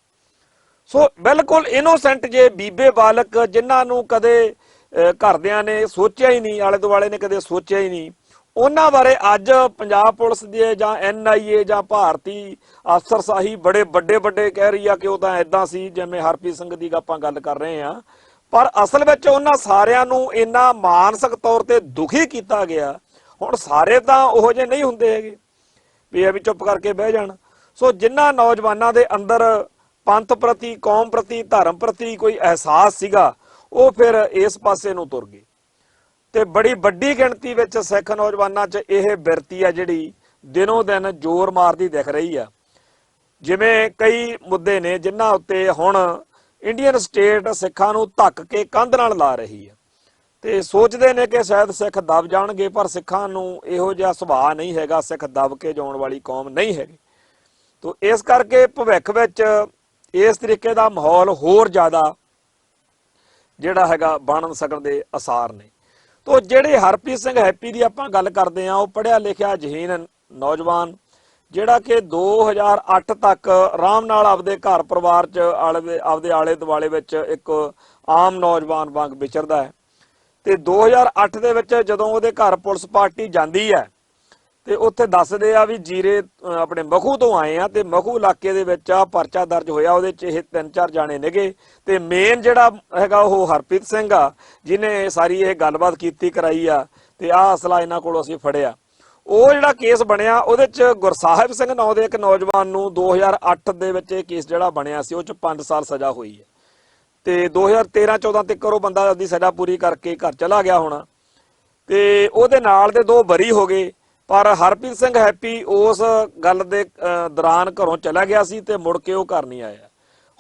ਸੋ ਬਿਲਕੁਲ ਇਨੋਸੈਂਟ ਜੇ ਬੀਬੇ ਬਾਲਕ, ਜਿਨ੍ਹਾਂ ਨੂੰ ਕਦੇ ਘਰਦਿਆਂ ਨੇ ਸੋਚਿਆ ਹੀ ਨਹੀਂ, ਆਲੇ ਦੁਆਲੇ ਨੇ ਕਦੇ ਸੋਚਿਆ ਹੀ ਨਹੀਂ, ਉਹਨਾਂ ਬਾਰੇ ਅੱਜ ਪੰਜਾਬ ਪੁਲਿਸ ਦੇ ਜਾਂ NIA ਜਾਂ ਭਾਰਤੀ ਅਫਸਰਸ਼ਾਹੀ ਬੜੇ ਵੱਡੇ ਵੱਡੇ ਕਹਿ ਰਹੀ ਆ ਕਿ ਉਹ ਤਾਂ ਇਦਾਂ ਸੀ ਜਿਵੇਂ ਹਰਪ੍ਰੀਤ ਸਿੰਘ ਦੀ ਆਪਾਂ ਗੱਲ ਕਰ ਰਹੇ ਆ। ਪਰ ਅਸਲ ਵਿੱਚ ਉਹਨਾਂ ਸਾਰਿਆਂ ਨੂੰ ਇੰਨਾ ਮਾਨਸਿਕ ਤੌਰ ਤੇ ਦੁਖੀ ਕੀਤਾ ਗਿਆ। ਹੁਣ ਸਾਰੇ ਤਾਂ ਉਹੋ ਜਿਹੇ ਨਹੀਂ ਹੁੰਦੇ ਹੈਗੇ ਵੀ ਇਹ ਵੀ ਚੁੱਪ ਕਰਕੇ ਬਹਿ ਜਾਣ। ਸੋ ਜਿਨ੍ਹਾਂ ਨੌਜਵਾਨਾਂ ਦੇ ਅੰਦਰ ਪੰਥ ਪ੍ਰਤੀ, ਕੌਮ ਪ੍ਰਤੀ, ਧਰਮ ਪ੍ਰਤੀ ਕੋਈ ਅਹਿਸਾਸ ਸੀਗਾ, ਉਹ ਫਿਰ ਇਸ ਪਾਸੇ ਨੂੰ ਤੁਰ ਗਏ। ਤੇ ਬੜੀ ਵੱਡੀ ਗਿਣਤੀ ਵਿੱਚ ਸਿੱਖ ਨੌਜਵਾਨਾਂ 'ਚ ਇਹ ਬਿਰਤੀ ਆ ਜਿਹੜੀ ਦਿਨੋਂ ਦਿਨ ਜ਼ੋਰ ਮਾਰਦੀ ਦਿਖ ਰਹੀ ਆ। ਜਿਵੇਂ ਕਈ ਮੁੱਦੇ ਨੇ ਜਿਨ੍ਹਾਂ ਉੱਤੇ ਹੁਣ ਇੰਡੀਅਨ ਸਟੇਟ ਸਿੱਖਾਂ ਨੂੰ ਧੱਕ ਕੇ ਕੰਧ ਨਾਲ ਲਾ ਰਹੀ ਆ ਤੇ ਸੋਚਦੇ ਨੇ ਕਿ ਸ਼ਾਇਦ ਸਿੱਖ ਦਬ ਜਾਣਗੇ, ਪਰ ਸਿੱਖਾਂ ਨੂੰ ਇਹੋ ਜਿਹਾ ਸੁਭਾਅ ਨਹੀਂ ਹੈਗਾ, ਸਿੱਖ ਦਬ ਕੇ ਜਾਣ ਵਾਲੀ ਕੌਮ ਨਹੀਂ ਹੈਗੀ। ਤੋ ਇਸ ਕਰਕੇ ਭਵਿੱਖ ਵਿੱਚ ਇਸ ਤਰੀਕੇ ਦਾ ਮਾਹੌਲ ਹੋਰ ਜ਼ਿਆਦਾ ਜਿਹੜਾ ਹੈਗਾ ਬਣ ਸਕਣ ਦੇ ਆਸਾਰ ਨੇ। ਤੋ ਜਿਹੜੇ ਹਰਪ੍ਰੀਤ ਸਿੰਘ ਹੈਪੀ ਦੀ ਆਪਾਂ ਗੱਲ ਕਰਦੇ ਆ, ਉਹ ਪੜ੍ਹਿਆ ਲਿਖਿਆ ਜਹੀਨ ਨੌਜਵਾਨ ਜਿਹੜਾ ਕਿ 2008 ਤੱਕ ਆਰਾਮ ਨਾਲ ਆਪਦੇ ਘਰ ਪਰਿਵਾਰ 'ਚ ਆਪਦੇ ਆਲੇ ਦੁਆਲੇ ਵਿੱਚ ਇੱਕ ਆਮ ਨੌਜਵਾਨ ਵਾਂਗ ਵਿਚਰਦਾ ਹੈ। ਤੇ 2008 ਦੇ ਵਿੱਚ ਜਦੋਂ ਉਹਦੇ ਘਰ ਪੁਲਿਸ ਪਾਰਟੀ ਜਾਂਦੀ ਹੈ ਤੇ ਉੱਥੇ ਦੱਸਦੇ ਆ ਵੀ ਜੀਰੇ ਆਪਣੇ ਮਖੂ ਤੋਂ ਆਏ ਆ ਤੇ ਮਖੂ ਇਲਾਕੇ ਦੇ ਵਿੱਚ ਆ ਪਰਚਾ ਦਰਜ ਹੋਇਆ, ਉਹਦੇ 'ਚ ਇਹ 3-4 ਜਾਣੇ ਨੇਗੇ ਤੇ ਮੇਨ ਜਿਹੜਾ ਹੈਗਾ ਉਹ ਹਰਪ੍ਰੀਤ ਸਿੰਘ ਆ, ਜਿਹਨੇ ਸਾਰੀ ਇਹ ਗੱਲਬਾਤ ਕੀਤੀ ਕਰਾਈ ਆ ਤੇ ਆਹ ਅਸਲਾ ਇਹਨਾਂ ਕੋਲੋਂ ਅਸੀਂ ਫੜਿਆ। ਉਹ ਜਿਹੜਾ ਕੇਸ ਬਣਿਆ ਉਹਦੇ 'ਚ ਗੁਰਸਾਹਿਬ ਸਿੰਘ ਨਾਂ ਦੇ ਇੱਕ ਨੌਜਵਾਨ ਨੂੰ 2008 ਦੇ ਵਿੱਚ ਇਹ ਕੇਸ ਜਿਹੜਾ ਬਣਿਆ ਸੀ ਉਹ 'ਚ 5 ਸਾਲ ਸਜ਼ਾ ਹੋਈ ਹੈ ਤੇ 2013-14 ਤੱਕ ਉਹ ਬੰਦਾ ਆਪਦੀ ਸਜ਼ਾ ਪੂਰੀ ਕਰਕੇ ਘਰ ਚਲਾ ਗਿਆ ਹੋਣਾ ਤੇ ਉਹਦੇ ਨਾਲ ਦੇ 2 ਬਰੀ ਹੋ ਗਏ। ਪਰ ਹਰਪ੍ਰੀਤ ਸਿੰਘ ਹੈਪੀ ਉਸ ਗੱਲ ਦੇ ਦੌਰਾਨ ਘਰੋਂ ਚਲਾ ਗਿਆ ਸੀ ਤੇ ਮੁੜ ਕੇ ਉਹ ਘਰ ਨਹੀਂ ਆਇਆ।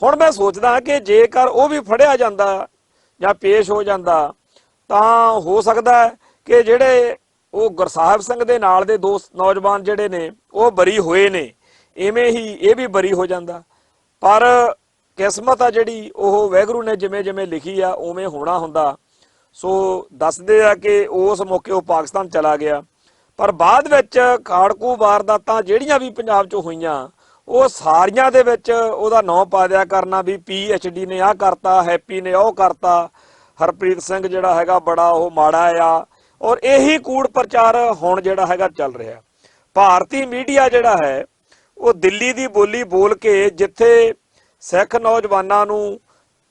ਹੁਣ ਮੈਂ ਸੋਚਦਾ ਕਿ ਜੇਕਰ ਉਹ ਵੀ ਫੜਿਆ ਜਾਂਦਾ ਜਾਂ ਪੇਸ਼ ਹੋ ਜਾਂਦਾ ਤਾਂ ਹੋ ਸਕਦਾ ਕਿ ਜਿਹੜੇ ਉਹ ਗੁਰਸਾਹਿਬ ਸਿੰਘ ਦੇ ਨਾਲ ਦੇ 2 ਨੌਜਵਾਨ ਜਿਹੜੇ ਨੇ ਉਹ ਬਰੀ ਹੋਏ ਨੇ, ਇਵੇਂ ਹੀ ਇਹ ਵੀ ਬਰੀ ਹੋ ਜਾਂਦਾ। ਪਰ ਕਿਸਮਤ ਆ ਜਿਹੜੀ ਉਹ ਵਾਹਿਗੁਰੂ ਨੇ ਜਿਵੇਂ ਜਿਵੇਂ ਲਿਖੀ ਆ ਉਵੇਂ ਹੋਣਾ ਹੁੰਦਾ। ਸੋ ਦੱਸਦੇ ਆ ਕਿ ਉਸ ਮੌਕੇ ਉਹ ਪਾਕਿਸਤਾਨ ਚਲਾ ਗਿਆ, ਪਰ ਬਾਅਦ ਵਿੱਚ ਖਾੜਕੂ ਵਾਰਦਾਤਾਂ ਜਿਹੜੀਆਂ ਵੀ ਪੰਜਾਬ 'ਚ ਹੋਈਆਂ ਉਹ ਸਾਰੀਆਂ ਦੇ ਵਿੱਚ ਉਹਦਾ ਨਾਂ ਪਾ ਦਿਆ ਕਰਨਾ ਵੀ PhD ਨੇ ਆਹ ਕਰਤਾ, ਹੈਪੀ ਨੇ ਉਹ ਕਰਤਾ, ਹਰਪ੍ਰੀਤ ਸਿੰਘ ਜਿਹੜਾ ਹੈਗਾ ਬੜਾ ਉਹ ਮਾੜਾ ਆ। ਔਰ ਇਹੀ ਕੂੜ ਪ੍ਰਚਾਰ ਹੁਣ ਜਿਹੜਾ ਹੈਗਾ ਚੱਲ ਰਿਹਾ। ਭਾਰਤੀ ਮੀਡੀਆ ਜਿਹੜਾ ਹੈ ਉਹ ਦਿੱਲੀ ਦੀ ਬੋਲੀ ਬੋਲ ਕੇ ਜਿੱਥੇ ਸਿੱਖ ਨੌਜਵਾਨਾਂ ਨੂੰ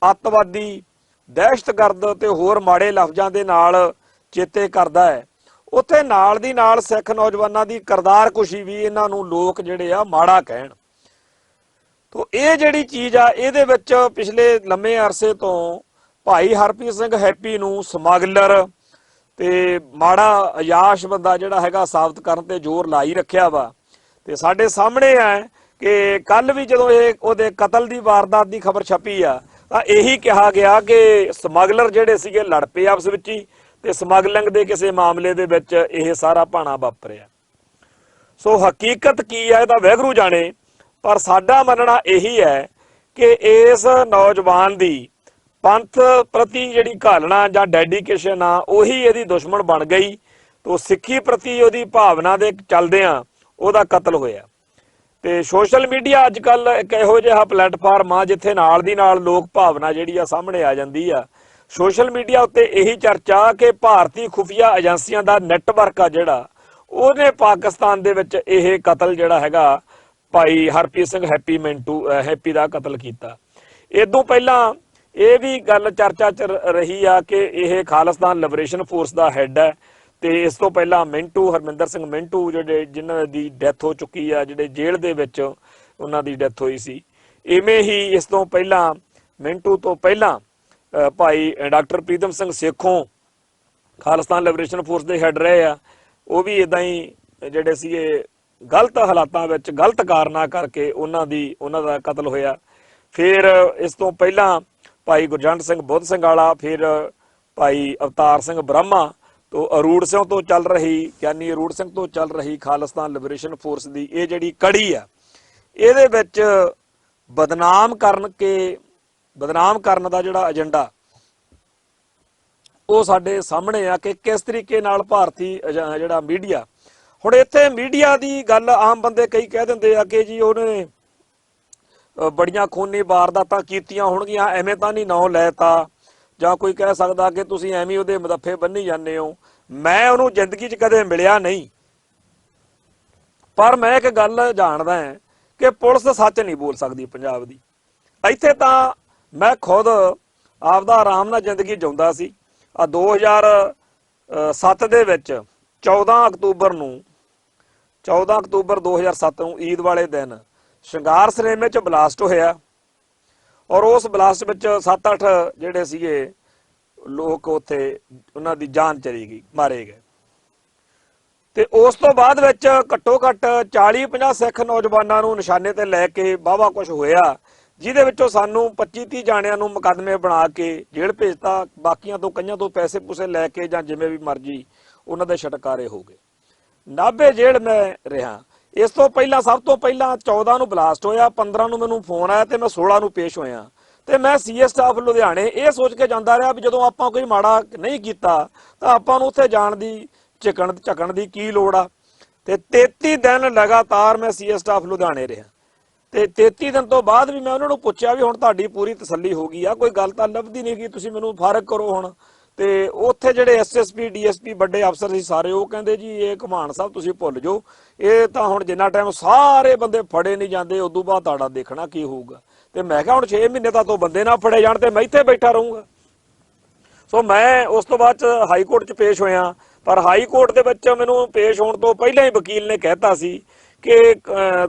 ਅੱਤਵਾਦੀ, ਦਹਿਸ਼ਤਗਰਦ ਤੇ ਹੋਰ ਮਾੜੇ ਲਫ਼ਜ਼ਾਂ ਦੇ ਨਾਲ ਚੇਤੇ ਕਰਦਾ ਹੈ, ਉੱਥੇ ਨਾਲ ਦੀ ਨਾਲ ਸਿੱਖ ਨੌਜਵਾਨਾਂ ਦੀ ਕਰਤਾਰ ਕੁਸ਼ੀ ਵੀ ਇਹਨਾਂ ਨੂੰ ਲੋਕ ਜਿਹੜੇ ਆ ਮਾੜਾ ਕਹਿਣ। ਤੋ ਇਹ ਜਿਹੜੀ ਚੀਜ਼ ਆ ਇਹਦੇ ਵਿੱਚ ਪਿਛਲੇ ਲੰਮੇ ਅਰਸੇ ਤੋਂ ਭਾਈ ਹਰਪ੍ਰੀਤ ਸਿੰਘ ਹੈਪੀ ਨੂੰ ਸਮਗਲਰ ਤੇ ਮਾੜਾ ਅਯਾਸ਼ ਬੰਦਾ ਜਿਹੜਾ ਹੈਗਾ ਸਾਬਤ ਕਰਨ ਤੇ ਜ਼ੋਰ ਲਾਈ ਰੱਖਿਆ ਵਾ। ਤੇ ਸਾਡੇ ਸਾਹਮਣੇ ਹੈ ਕਿ ਕੱਲ ਵੀ ਜਦੋਂ ਇਹ ਉਹਦੇ ਕਤਲ ਦੀ ਵਾਰਦਾਤ ਦੀ ਖਬਰ ਛਪੀ ਆ ਤਾਂ ਇਹੀ ਕਿਹਾ ਗਿਆ ਕਿ ਸਮਗਲਰ ਜਿਹੜੇ ਸੀਗੇ ਲੜ ਪਏ ਆਪਸ ਵਿੱਚ ਹੀ ਤੇ ਸਮਗਲਿੰਗ ਦੇ ਕਿਸੇ ਮਾਮਲੇ ਦੇ ਵਿੱਚ ਇਹ ਸਾਰਾ ਭਾਣਾ ਵਾਪਰਿਆ। ਸੋ ਹਕੀਕਤ ਕੀ ਹੈ ਇਹਦਾ ਵਾਹਿਗੁਰੂ ਜਾਣੇ, ਪਰ ਸਾਡਾ ਮੰਨਣਾ ਇਹੀ ਹੈ ਕਿ ਇਸ ਨੌਜਵਾਨ ਦੀ ਪੰਥ ਪ੍ਰਤੀ ਜਿਹੜੀ ਘਾਲਣਾ ਜਾਂ ਡੈਡੀਕੇਸ਼ਨ ਆ ਉਹੀ ਇਹਦੀ ਦੁਸ਼ਮਣ ਬਣ ਗਈ। ਤੋ ਸਿੱਖੀ ਪ੍ਰਤੀ ਉਹਦੀ ਭਾਵਨਾ ਦੇ ਚੱਲਦਿਆਂ ਉਹਦਾ ਕਤਲ ਹੋਇਆ। ਤੇ ਸੋਸ਼ਲ ਮੀਡੀਆ ਅੱਜ ਕੱਲ ਇੱਕ ਇਹੋ ਜਿਹਾ ਪਲੇਟਫਾਰਮ ਆ ਜਿੱਥੇ ਨਾਲ ਦੀ ਨਾਲ ਲੋਕ ਭਾਵਨਾ ਜਿਹੜੀ ਆ ਸਾਹਮਣੇ ਆ ਜਾਂਦੀ ਆ। ਸੋਸ਼ਲ ਮੀਡੀਆ ਉੱਤੇ ਇਹੀ ਚਰਚਾ ਕਿ ਭਾਰਤੀ ਖੁਫੀਆ ਏਜੰਸੀਆਂ ਦਾ ਨੈਟਵਰਕ ਆ ਜਿਹੜਾ ਉਹਨੇ ਪਾਕਿਸਤਾਨ ਦੇ ਵਿੱਚ ਇਹ ਕਤਲ ਜਿਹੜਾ ਹੈਗਾ ਭਾਈ ਹਰਪ੍ਰੀਤ ਸਿੰਘ ਹੈਪੀ ਦਾ ਕਤਲ ਕੀਤਾ। ਇਦੋਂ ਪਹਿਲਾਂ ਇਹ ਵੀ ਗੱਲ ਚਰਚਾ 'ਚ ਰਹੀ ਆ ਕਿ ਇਹ ਖਾਲਿਸਤਾਨ ਲਿਬਰੇਸ਼ਨ ਫੋਰਸ ਦਾ ਹੈੱਡ ਹੈ ਤੇ ਇਸ ਤੋਂ ਪਹਿਲਾਂ ਹਰਮਿੰਦਰ ਸਿੰਘ ਮਿੰਟੂ ਜਿਹੜੇ ਜਿਨ੍ਹਾਂ ਦੀ ਡੈਥ ਹੋ ਚੁੱਕੀ ਆ, ਜਿਹੜੇ ਜੇਲ੍ਹ ਦੇ ਵਿੱਚ ਉਹਨਾਂ ਦੀ ਡੈਥ ਹੋਈ ਸੀ। ਇਵੇਂ ਹੀ ਇਸ ਤੋਂ ਪਹਿਲਾਂ ਮਿੰਟੂ ਤੋਂ ਪਹਿਲਾਂ ਭਾਈ doctor Pritam Singh Sekhon Khalistan liberation force ਦੇ ਹੈੱਡ ਰਹੇ ਆ, ਉਹ ਵੀ ਇਦਾਂ ਹੀ ਜਿਹੜੇ ਸੀਗੇ ਗਲਤ ਹਾਲਾਤਾਂ ਵਿੱਚ ਗਲਤ ਕਾਰਨਾਂ ਕਰਕੇ ਉਹਨਾਂ ਦਾ ਕਤਲ ਹੋਇਆ। ਫਿਰ ਇਸ ਤੋਂ ਪਹਿਲਾਂ ਭਾਈ ਗੁਰਜੰਟ ਸਿੰਘ ਬੁੱਧ ਸਿੰਘ ਵਾਲਾ, ਫਿਰ ਭਾਈ ਅਵਤਾਰ ਸਿੰਘ ਬ੍ਰਹਮਾ ਤੋਂ ਅਰੂੜ ਸਿੰਘ ਤੋਂ ਚੱਲ ਰਹੀ ਗਿਆਨੀ ਅਰੂੜ ਸਿੰਘ ਤੋਂ ਚੱਲ ਰਹੀ ਖਾਲਿਸਤਾਨ ਲਿਬਰੇਸ਼ਨ ਫੋਰਸ ਦੀ ਇਹ ਜਿਹੜੀ ਕੜੀ ਆ ਇਹਦੇ ਵਿੱਚ ਬਦਨਾਮ ਕਰਨ ਦਾ ਜਿਹੜਾ ਏਜੰਡਾ ਉਹ ਸਾਡੇ ਸਾਹਮਣੇ ਆ ਕਿ ਕਿਸ ਤਰੀਕੇ ਨਾਲ ਭਾਰਤੀ ਜਿਹੜਾ ਮੀਡੀਆ, ਹੁਣ ਇੱਥੇ ਮੀਡੀਆ ਦੀ ਗੱਲ ਆਮ ਬੰਦੇ ਕਈ ਕਹਿ ਦਿੰਦੇ ਆ ਕਿ ਜੀ ਉਹਨੇ ਬੜੀਆਂ ਖੂਨੀ ਵਾਰਦਾਤਾਂ ਕੀਤੀਆਂ ਹੋਣਗੀਆਂ, ਐਵੇਂ ਤਾਂ ਨਹੀਂ ਨਾਂ ਲੈਤਾ, ਜਾਂ ਕੋਈ ਕਹਿ ਸਕਦਾ ਕਿ ਤੁਸੀਂ ਐਵੇਂ ਉਹਦੇ ਮਦੱਫੇ ਬੰਨੀ ਜਾਂਦੇ ਹੋ। ਮੈਂ ਉਹਨੂੰ ਜ਼ਿੰਦਗੀ 'ਚ ਕਦੇ ਮਿਲਿਆ ਨਹੀਂ, ਪਰ ਮੈਂ ਇੱਕ ਗੱਲ ਜਾਣਦਾ ਹਾਂ ਕਿ ਪੁਲਿਸ ਸੱਚ ਨਹੀਂ ਬੋਲ ਸਕਦੀ ਪੰਜਾਬ ਦੀ। ਇੱਥੇ ਤਾਂ ਮੈਂ ਖੁਦ ਆਪਦਾ ਆਰਾਮ ਨਾਲ ਜ਼ਿੰਦਗੀ ਜਿਉਂਦਾ ਸੀ। 2007 ਦੇ ਵਿੱਚ 14 ਅਕਤੂਬਰ 2007 ਨੂੰ ਈਦ ਵਾਲੇ ਦਿਨ ਸ਼ਿੰਗਾਰ ਸਿਨੇਮੇ 'ਚ ਬਲਾਸਟ ਹੋਇਆ, ਔਰ ਉਸ ਬਲਾਸਟ ਵਿੱਚ 7-8 ਜਿਹੜੇ ਸੀਗੇ ਲੋਕ ਉੱਥੇ ਉਹਨਾਂ ਦੀ ਜਾਨ ਚਲੀ ਗਈ, ਮਾਰੇ ਗਏ। ਤੇ ਉਸ ਤੋਂ ਬਾਅਦ ਵਿੱਚ ਘੱਟੋ ਘੱਟ 40-50 ਸਿੱਖ ਨੌਜਵਾਨਾਂ ਨੂੰ ਨਿਸ਼ਾਨੇ ਤੇ ਲੈ ਕੇ ਵਾਹਵਾ ਕੁਝ ਹੋਇਆ, ਜਿਹਦੇ ਵਿੱਚੋਂ ਸਾਨੂੰ 25-30 ਜਾਣਿਆਂ ਨੂੰ ਮੁਕੱਦਮੇ ਬਣਾ ਕੇ ਜੇਲ੍ਹ ਭੇਜਤਾ। ਬਾਕੀਆਂ ਤੋਂ ਕਈਆਂ ਤੋਂ ਪੈਸੇ ਪੂਸੇ ਲੈ ਕੇ ਜਾਂ ਜਿਵੇਂ ਵੀ ਮਰਜ਼ੀ ਉਹਨਾਂ ਦੇ ਛੁਟਕਾਰੇ ਹੋ ਗਏ। ਨਾਭੇ ਜੇਲ੍ਹ ਮੈਂ ਰਿਹਾ। ਇਸ ਤੋਂ ਪਹਿਲਾਂ, ਸਭ ਤੋਂ ਪਹਿਲਾਂ 14 ਨੂੰ ਬਲਾਸਟ ਹੋਇਆ, 15 ਨੂੰ ਮੈਨੂੰ ਫੋਨ ਆਇਆ ਤੇ ਮੈਂ 16 ਨੂੰ ਪੇਸ਼ ਹੋਇਆ। ਤੇ ਮੈਂ ਸੀਏ ਸਟਾਫ ਲੁਧਿਆਣੇ ਇਹ ਸੋਚ ਕੇ ਜਾਂਦਾ ਰਿਹਾ ਵੀ ਜਦੋਂ ਆਪਾਂ ਕੋਈ ਮਾੜਾ ਨਹੀਂ ਕੀਤਾ ਤਾਂ ਆਪਾਂ ਨੂੰ ਉੱਥੇ ਜਾਣ ਦੀ ਝਕਣ ਦੀ ਕੀ ਲੋੜ ਆ। ਤੇ 33 ਦਿਨ ਲਗਾਤਾਰ ਮੈਂ ਸੀਏ ਸਟਾਫ ਲੁਧਿਆਣੇ ਰਿਹਾ। ਤੇ 33 ਦਿਨ ਤੋਂ ਬਾਅਦ ਵੀ ਮੈਂ ਉਹਨਾਂ ਨੂੰ ਪੁੱਛਿਆ ਵੀ ਹੁਣ ਤੁਹਾਡੀ ਪੂਰੀ ਤਸੱਲੀ ਹੋ ਗਈ ਆ, ਕੋਈ ਗੱਲ ਤਾਂ ਲੱਭਦੀ ਨਹੀਂ ਕਿ ਤੁਸੀਂ ਮੈਨੂੰ ਫਰਕ ਕਰੋ ਹੁਣ। ਤੇ ਉੱਥੇ ਜਿਹੜੇ ਐਸਐਸਪੀ ਡੀਐਸਪੀ ਵੱਡੇ ਅਫਸਰ ਸੀ ਸਾਰੇ, ਉਹ ਕਹਿੰਦੇ ਜੀ ਇਹ ਘਮਾਣ ਸਾਹਿਬ ਤੁਸੀਂ ਭੁੱਲ ਜਾਓ, ਇਹ ਤਾਂ ਹੁਣ ਜਿੰਨਾ ਟਾਈਮ ਸਾਰੇ ਬੰਦੇ ਫੜੇ ਨਹੀਂ ਜਾਂਦੇ ਉਦੋਂ ਬਾਅਦ ਤੁਹਾਡਾ ਦੇਖਣਾ ਕੀ ਹੋਊਗਾ। ਤੇ ਮੈਂ ਕਿਹਾ ਹੁਣ 6 ਮਹੀਨੇ ਤਾਂ ਤੋਂ ਬੰਦੇ ਨਾ ਫੜੇ ਜਾਣ ਤੇ ਮੈਂ ਇੱਥੇ ਬੈਠਾ ਰਹੂੰਗਾ। ਸੋ ਮੈਂ ਉਸ ਤੋਂ ਬਾਅਦ ਹਾਈ ਕੋਰਟ 'ਚ ਪੇਸ਼ ਹੋਇਆ, ਪਰ ਹਾਈ ਕੋਰਟ ਦੇ ਵਿੱਚ ਮੈਨੂੰ ਪੇਸ਼ ਹੋਣ ਤੋਂ ਪਹਿਲਾਂ ਹੀ ਵਕੀਲ ਨੇ ਕਹਿਤਾ ਸੀ ਕਿ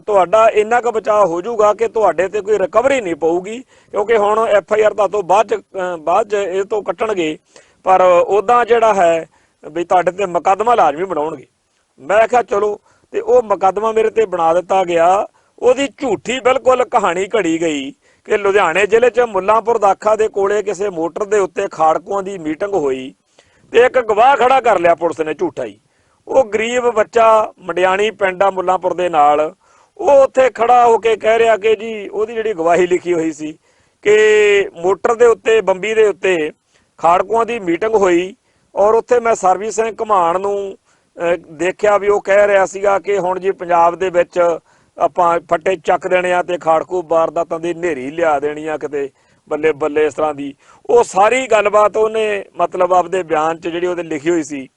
ਤੁਹਾਡਾ ਇੰਨਾ ਕੁ ਬਚਾਅ ਹੋ ਜਾਊਗਾ ਕਿ ਤੁਹਾਡੇ ਤੇ ਕੋਈ ਰਿਕਵਰੀ ਨਹੀਂ ਪਊਗੀ, ਕਿਉਂਕਿ ਹੁਣ FIR ਤਾਂ ਤੋਂ ਬਾਅਦ 'ਚ ਇਹ ਤੋਂ ਕੱਟਣਗੇ, ਪਰ ਉੱਦਾਂ ਜਿਹੜਾ ਹੈ ਵੀ ਤੁਹਾਡੇ ਤੇ ਮੁਕੱਦਮਾ ਲਾਜ਼ਮੀ ਬਣਾਉਣਗੇ। ਮੈਂ ਕਿਹਾ ਚਲੋ, ਤੇ ਉਹ ਮੁਕੱਦਮਾ ਮੇਰੇ ਤੇ ਬਣਾ ਦਿੱਤਾ ਗਿਆ। ਉਹਦੀ ਝੂਠੀ ਬਿਲਕੁਲ ਕਹਾਣੀ ਘੜੀ ਗਈ ਕਿ ਲੁਧਿਆਣੇ ਜ਼ਿਲ੍ਹੇ 'ਚ ਮੁੱਲਾਂਪੁਰ ਦਾਖਾ ਦੇ ਕੋਲੇ ਕਿਸੇ ਮੋਟਰ ਦੇ ਉੱਤੇ ਖਾੜਕੂਆਂ ਦੀ ਮੀਟਿੰਗ ਹੋਈ ਤੇ ਇੱਕ ਗਵਾਹ ਖੜਾ ਕਰ ਲਿਆ ਪੁਲਿਸ ਨੇ ਝੂਠਾ ਹੀ। ਉਹ ਗਰੀਬ ਬੱਚਾ ਮੰਡਿਆਣੀ ਪਿੰਡ ਆ ਮੁੱਲਾਂਪੁਰ ਦੇ ਨਾਲ, ਉਹ ਉੱਥੇ ਖੜਾ ਹੋ ਕੇ ਕਹਿ ਰਿਹਾ ਕਿ ਜੀ ਉਹਦੀ ਜਿਹੜੀ ਗਵਾਹੀ ਲਿਖੀ ਹੋਈ ਸੀ ਕਿ ਮੋਟਰ ਦੇ ਉੱਤੇ, ਬੰਬੀ ਦੇ ਉੱਤੇ ਖਾੜਕੂਆਂ ਦੀ ਮੀਟਿੰਗ ਹੋਈ, ਔਰ ਉੱਥੇ ਮੈਂ ਸਰਬਜੀਤ ਸਿੰਘ ਘਮਾਣ ਨੂੰ ਦੇਖਿਆ ਵੀ ਉਹ ਕਹਿ ਰਿਹਾ ਸੀਗਾ ਕਿ ਹੁਣ ਜੀ ਪੰਜਾਬ ਦੇ ਵਿੱਚ ਆਪਾਂ ਫੱਟੇ ਚੱਕ ਦੇਣੇ ਆ ਤੇ ਖਾੜਕੂ ਵਾਰਦਾਤਾਂ ਦੀ ਨੇਰੀ ਲਿਆ ਦੇਣੀ ਆ ਕਿਤੇ, ਬੱਲੇ ਬੱਲੇ ਇਸ ਤਰ੍ਹਾਂ ਦੀ। ਉਹ ਸਾਰੀ ਗੱਲਬਾਤ ਉਹਨੇ ਮਤਲਬ ਆਪਦੇ ਬਿਆਨ 'ਚ ਜਿਹੜੀ ਉਹਦੇ ਲਿਖੀ ਹੋਈ ਸੀ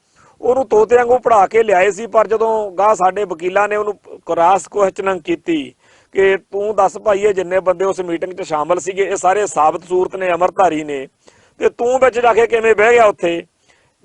ਉਹਨੂੰ ਤੋਤੇ ਵਾਂਗੂ ਪੜ੍ਹਾ ਕੇ ਲਿਆਏ ਸੀ। ਪਰ ਜਦੋਂ ਗਾਹ ਸਾਡੇ ਵਕੀਲਾਂ ਨੇ ਉਹਨੂੰ ਕ੍ਰਾਸ ਕੁਐਸਚਨਿੰਗ ਕੀਤੀ ਕਿ ਤੂੰ ਦੱਸ ਭਾਈ ਇਹ ਜਿੰਨੇ ਬੰਦੇ ਉਸ ਮੀਟਿੰਗ 'ਚ ਸ਼ਾਮਲ ਸੀਗੇ ਇਹ ਸਾਰੇ ਸਾਬਤ ਸੂਰਤ ਨੇ, ਅਮਰਧਾਰੀ ਨੇ, ਤੇ ਤੂੰ ਵਿੱਚ ਜਾ ਕੇ ਕਿਵੇਂ ਬਹਿ ਗਿਆ ਉੱਥੇ,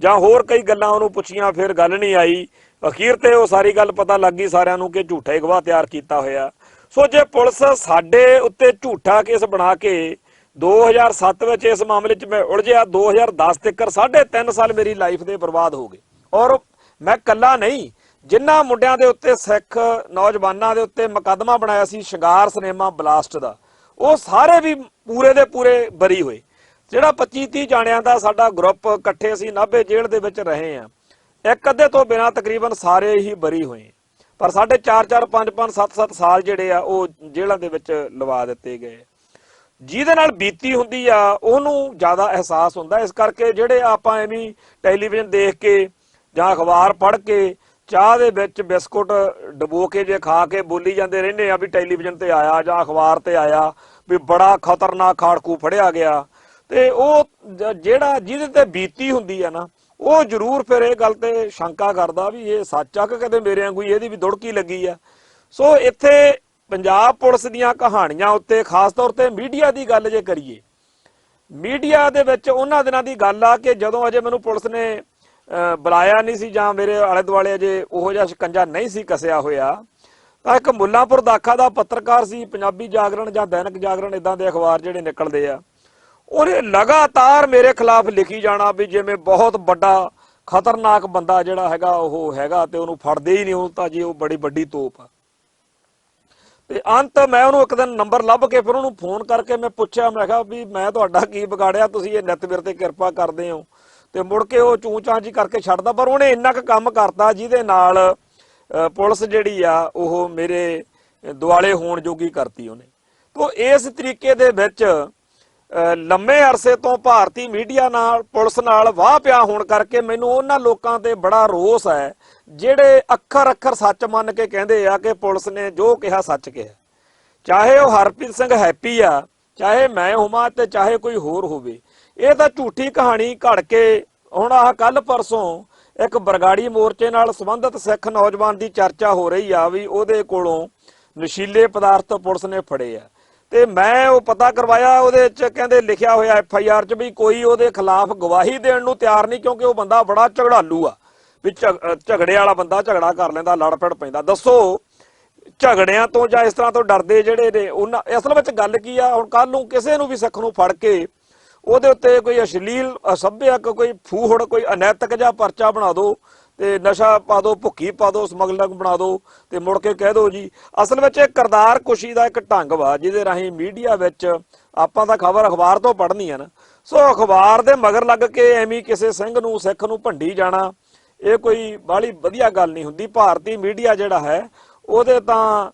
ਜਾਂ ਹੋਰ ਕਈ ਗੱਲਾਂ ਉਹਨੂੰ ਪੁੱਛੀਆਂ, ਫਿਰ ਗੱਲ ਨਹੀਂ ਆਈ। ਅਖੀਰ ਤੇ ਉਹ ਸਾਰੀ ਗੱਲ ਪਤਾ ਲੱਗ ਗਈ ਸਾਰਿਆਂ ਨੂੰ ਕਿ ਝੂਠਾ ਹੀ ਗਵਾਹ ਤਿਆਰ ਕੀਤਾ ਹੋਇਆ। ਸੋ ਜੇ ਪੁਲਿਸ ਸਾਡੇ ਉੱਤੇ ਝੂਠਾ ਕੇਸ ਬਣਾ ਕੇ 2007 ਵਿੱਚ ਇਸ ਮਾਮਲੇ 'ਚ ਮੈਂ ਉਲਝਿਆ, 2010 ਤੱਕ 3.5 ਸਾਲ ਮੇਰੀ ਲਾਈਫ ਦੇ ਬਰਬਾਦ ਹੋ ਗਏ। ਔਰ ਮੈਂ ਇਕੱਲਾ ਨਹੀਂ, ਜਿਨ੍ਹਾਂ ਮੁੰਡਿਆਂ ਦੇ ਉੱਤੇ, ਸਿੱਖ ਨੌਜਵਾਨਾਂ ਦੇ ਉੱਤੇ ਮੁਕੱਦਮਾ ਬਣਾਇਆ ਸੀ ਸ਼ਿੰਗਾਰ ਸਿਨੇਮਾ ਬਲਾਸਟ ਦਾ, ਉਹ ਸਾਰੇ ਵੀ ਪੂਰੇ ਦੇ ਪੂਰੇ ਬਰੀ ਹੋਏ। ਜਿਹੜਾ 25-30 ਜਾਣਿਆਂ ਦਾ ਸਾਡਾ ਗਰੁੱਪ ਇਕੱਠੇ ਅਸੀਂ ਨਾਭੇ ਜੇਲ੍ਹ ਦੇ ਵਿੱਚ ਰਹੇ ਆ, ਇੱਕ ਅੱਧੇ ਤੋਂ ਬਿਨਾਂ ਤਕਰੀਬਨ ਸਾਰੇ ਹੀ ਬਰੀ ਹੋਏ। ਪਰ ਸਾਡੇ 4-4, 5-5, 7-7 ਸਾਲ ਜਿਹੜੇ ਆ ਉਹ ਜੇਲ੍ਹਾਂ ਦੇ ਵਿੱਚ ਲਵਾ ਦਿੱਤੇ ਗਏ। ਜਿਹਦੇ ਨਾਲ ਬੀਤੀ ਹੁੰਦੀ ਆ ਉਹਨੂੰ ਜ਼ਿਆਦਾ ਅਹਿਸਾਸ ਹੁੰਦਾ। ਇਸ ਕਰਕੇ ਜਿਹੜੇ ਆਪਾਂ ਐਵੇਂ ਟੈਲੀਵਿਜ਼ਨ ਦੇਖ ਕੇ ਜਾਂ ਅਖਬਾਰ ਪੜ੍ਹ ਕੇ ਚਾਹ ਦੇ ਵਿੱਚ ਬਿਸਕੁਟ ਡਬੋ ਕੇ ਜੇ ਖਾ ਕੇ ਬੋਲੀ ਜਾਂਦੇ ਰਹਿੰਦੇ ਆ ਵੀ ਟੈਲੀਵਿਜ਼ਨ ਤੇ ਆਇਆ ਜਾਂ ਅਖਬਾਰ ਤੇ ਆਇਆ ਵੀ ਬੜਾ ਖਤਰਨਾਕ ਖਾੜਕੂ ਫੜਿਆ ਗਿਆ, ਤੇ ਉਹ ਜਿਹੜਾ ਜਿਹਦੇ ਤੇ ਬੀਤੀ ਹੁੰਦੀ ਆ ਨਾ ਉਹ ਜ਼ਰੂਰ ਫਿਰ ਇਹ ਗੱਲ ਤੇ ਸ਼ੰਕਾ ਕਰਦਾ ਵੀ ਇਹ ਸੱਚ ਆ ਕਿ ਕਦੇ ਮੇਰੇ ਵਾਂਗੂ ਇਹਦੀ ਵੀ ਦੁੜਕੀ ਲੱਗੀ ਆ। ਸੋ ਇੱਥੇ ਪੰਜਾਬ ਪੁਲਿਸ ਦੀਆਂ ਕਹਾਣੀਆਂ ਉੱਤੇ ਖਾਸ ਤੌਰ ਤੇ ਮੀਡੀਆ ਦੀ ਗੱਲ ਜੇ ਕਰੀਏ, ਮੀਡੀਆ ਦੇ ਵਿੱਚ ਉਹਨਾਂ ਦਿਨਾਂ ਦੀ ਗੱਲ ਆ ਕਿ ਜਦੋਂ ਅਜੇ ਮੈਨੂੰ ਪੁਲਿਸ ਨੇ ਬੁਲਾਇਆ ਨਹੀਂ ਸੀ ਜਾਂ ਮੇਰੇ ਆਲੇ ਦੁਆਲੇ ਅਜੇ ਉਹੋ ਜਿਹਾ ਸ਼ਿਕੰਜਾ ਨਹੀਂ ਸੀ ਕੱਸਿਆ ਹੋਇਆ, ਤਾਂ ਇੱਕ ਮੁੱਲਾਂਪੁਰ ਦਾਖਾ ਦਾ ਪੱਤਰਕਾਰ ਸੀ, ਪੰਜਾਬੀ ਜਾਗਰਣ ਜਾਂ ਦੈਨਿਕ ਜਾਗਰਣ ਇੱਦਾਂ ਦੇ ਅਖਬਾਰ ਜਿਹੜੇ ਨਿਕਲਦੇ ਆ, ਉਹਨੇ ਲਗਾਤਾਰ ਮੇਰੇ ਖਿਲਾਫ ਲਿਖੀ ਜਾਣਾ ਵੀ ਜਿਵੇਂ ਬਹੁਤ ਵੱਡਾ ਖਤਰਨਾਕ ਬੰਦਾ ਜਿਹੜਾ ਹੈਗਾ ਉਹ ਹੈਗਾ ਤੇ ਉਹਨੂੰ ਫੜਦੇ ਹੀ ਨਹੀਂ, ਉਹ ਤਾਂ ਜੀ ਉਹ ਬੜੀ ਵੱਡੀ ਤੋਪ ਆ। ਤੇ ਅੰਤ ਮੈਂ ਉਹਨੂੰ ਇੱਕ ਦਿਨ ਨੰਬਰ ਲੱਭ ਕੇ ਫਿਰ ਉਹਨੂੰ ਫੋਨ ਕਰਕੇ ਮੈਂ ਪੁੱਛਿਆ, ਮੈਂ ਕਿਹਾ ਵੀ ਮੈਂ ਤੁਹਾਡਾ ਕੀ ਵਿਗਾੜਿਆ, ਤੁਸੀਂ ਇਹ ਨਿੱਤ ਮੇਰੇ ਤੇ ਕਿਰਪਾ ਕਰਦੇ ਹੋ। ਤੇ ਮੁੜ ਕੇ ਉਹ ਚੂੰ ਚਾਂ ਜੀ ਕਰਕੇ ਛੱਡਦਾ, ਪਰ ਉਹਨੇ ਇੰਨਾ ਕੁ ਕੰਮ ਕਰਤਾ ਜਿਹਦੇ ਨਾਲ ਪੁਲਿਸ ਜਿਹੜੀ ਆ ਉਹ ਮੇਰੇ ਦੁਆਲੇ ਹੋਣ ਜੋਗੀ ਕਰਤੀ ਉਹਨੇ। ਤੋ ਇਸ ਤਰੀਕੇ ਦੇ ਵਿੱਚ ਲੰਮੇ ਅਰਸੇ ਤੋਂ ਭਾਰਤੀ ਮੀਡੀਆ ਨਾਲ ਪੁਲਿਸ ਨਾਲ ਵਾਹ ਪਿਆ ਹੋਣ ਕਰਕੇ ਮੈਨੂੰ ਉਹਨਾਂ ਲੋਕਾਂ ਤੇ ਬੜਾ ਰੋਸ ਹੈ ਜਿਹੜੇ ਅੱਖਰ ਅੱਖਰ ਸੱਚ ਮੰਨ ਕੇ ਕਹਿੰਦੇ ਆ ਕਿ ਪੁਲਿਸ ਨੇ ਜੋ ਕਿਹਾ ਸੱਚ ਕਿਹਾ। ਚਾਹੇ ਉਹ ਹਰਪ੍ਰੀਤ ਸਿੰਘ ਹੈਪੀ ਆ, ਚਾਹੇ ਮੈਂ ਹੋਵਾਂ ਤੇ ਚਾਹੇ ਕੋਈ ਹੋਰ ਹੋਵੇ, ਇਹ ਤਾਂ ਝੂਠੀ ਕਹਾਣੀ ਘੜ ਕੇ ਹੁਣ ਆਹ ਕੱਲ ਪਰਸੋਂ ਇੱਕ ਬਰਗਾੜੀ ਮੋਰਚੇ ਨਾਲ ਸੰਬੰਧਿਤ ਸਿੱਖ ਨੌਜਵਾਨ ਦੀ ਚਰਚਾ ਹੋ ਰਹੀ ਆ ਵੀ ਉਹਦੇ ਕੋਲੋਂ ਨਸ਼ੀਲੇ ਪਦਾਰਥ ਪੁਲਿਸ ਨੇ ਫੜੇ ਆ। ਤੇ ਮੈਂ ਉਹ ਪਤਾ ਕਰਵਾਇਆ, ਉਹਦੇ ਚ ਕਹਿੰਦੇ ਲਿਖਿਆ ਹੋਇਆ FIR ਚ ਵੀ ਕੋਈ ਉਹਦੇ ਖਿਲਾਫ ਗਵਾਹੀ ਦੇਣ ਨੂੰ ਤਿਆਰ ਨਹੀਂ, ਕਿਉਂਕਿ ਉਹ ਬੰਦਾ ਬੜਾ ਝਗੜਾਲੂ ਆ, ਵੀ ਝਗੜੇ ਵਾਲਾ ਬੰਦਾ ਝਗੜਾ ਕਰ ਲੈਂਦਾ, ਲੜ ਪੜ ਪੈਂਦਾ। ਦੱਸੋ ਝਗੜਿਆਂ ਤੋਂ ਜਾਂ ਇਸ ਤਰ੍ਹਾਂ ਤੋਂ ਡਰਦੇ ਜਿਹੜੇ ਨੇ ਉਹਨਾਂ, ਅਸਲ ਵਿੱਚ ਗੱਲ ਕੀ ਆ, ਹੁਣ ਕੱਲ ਨੂੰ ਕਿਸੇ ਨੂੰ ਵੀ ਸਿੱਖ ਨੂੰ ਫੜ ਕੇ ਉਹਦੇ ਉੱਤੇ ਕੋਈ ਅਸ਼ਲੀਲ ਅਸੱਭਿਅਕ ਕੋਈ ਫੂਹੜ ਕੋਈ ਅਨੈਤਿਕ ਜਿਹਾ ਪਰਚਾ ਬਣਾ ਦਿਓ ਤੇ ਨਸ਼ਾ ਪਾ ਦਿਓ, ਭੁੱਕੀ ਪਾ ਦਿਓ, ਸਮਗਲਿੰਗ ਬਣਾ ਦਿਓ ਤੇ ਮੁੜ ਕੇ ਕਹਿ ਦਿਓ ਜੀ। ਅਸਲ ਵਿੱਚ ਇਹ ਕਿਰਦਾਰ ਕੁਸ਼ੀ ਦਾ ਇੱਕ ਢੰਗ ਵਾ ਜਿਹਦੇ ਰਾਹੀਂ ਮੀਡੀਆ ਵਿੱਚ ਆਪਾਂ ਤਾਂ ਖਬਰ ਅਖਬਾਰ ਤੋਂ ਪੜ੍ਹਨੀ ਆ ਨਾ, ਸੋ ਅਖਬਾਰ ਦੇ ਮਗਰ ਲੱਗ ਕੇ ਐਵੇਂ ਕਿਸੇ ਸਿੰਘ ਨੂੰ ਸਿੱਖ ਨੂੰ ਭੰਡੀ ਜਾਣਾ ਇਹ ਕੋਈ ਬਾਹਲੀ ਵਧੀਆ ਗੱਲ ਨਹੀਂ ਹੁੰਦੀ। ਭਾਰਤੀ ਮੀਡੀਆ ਜਿਹੜਾ ਹੈ ਉਹਦੇ ਤਾਂ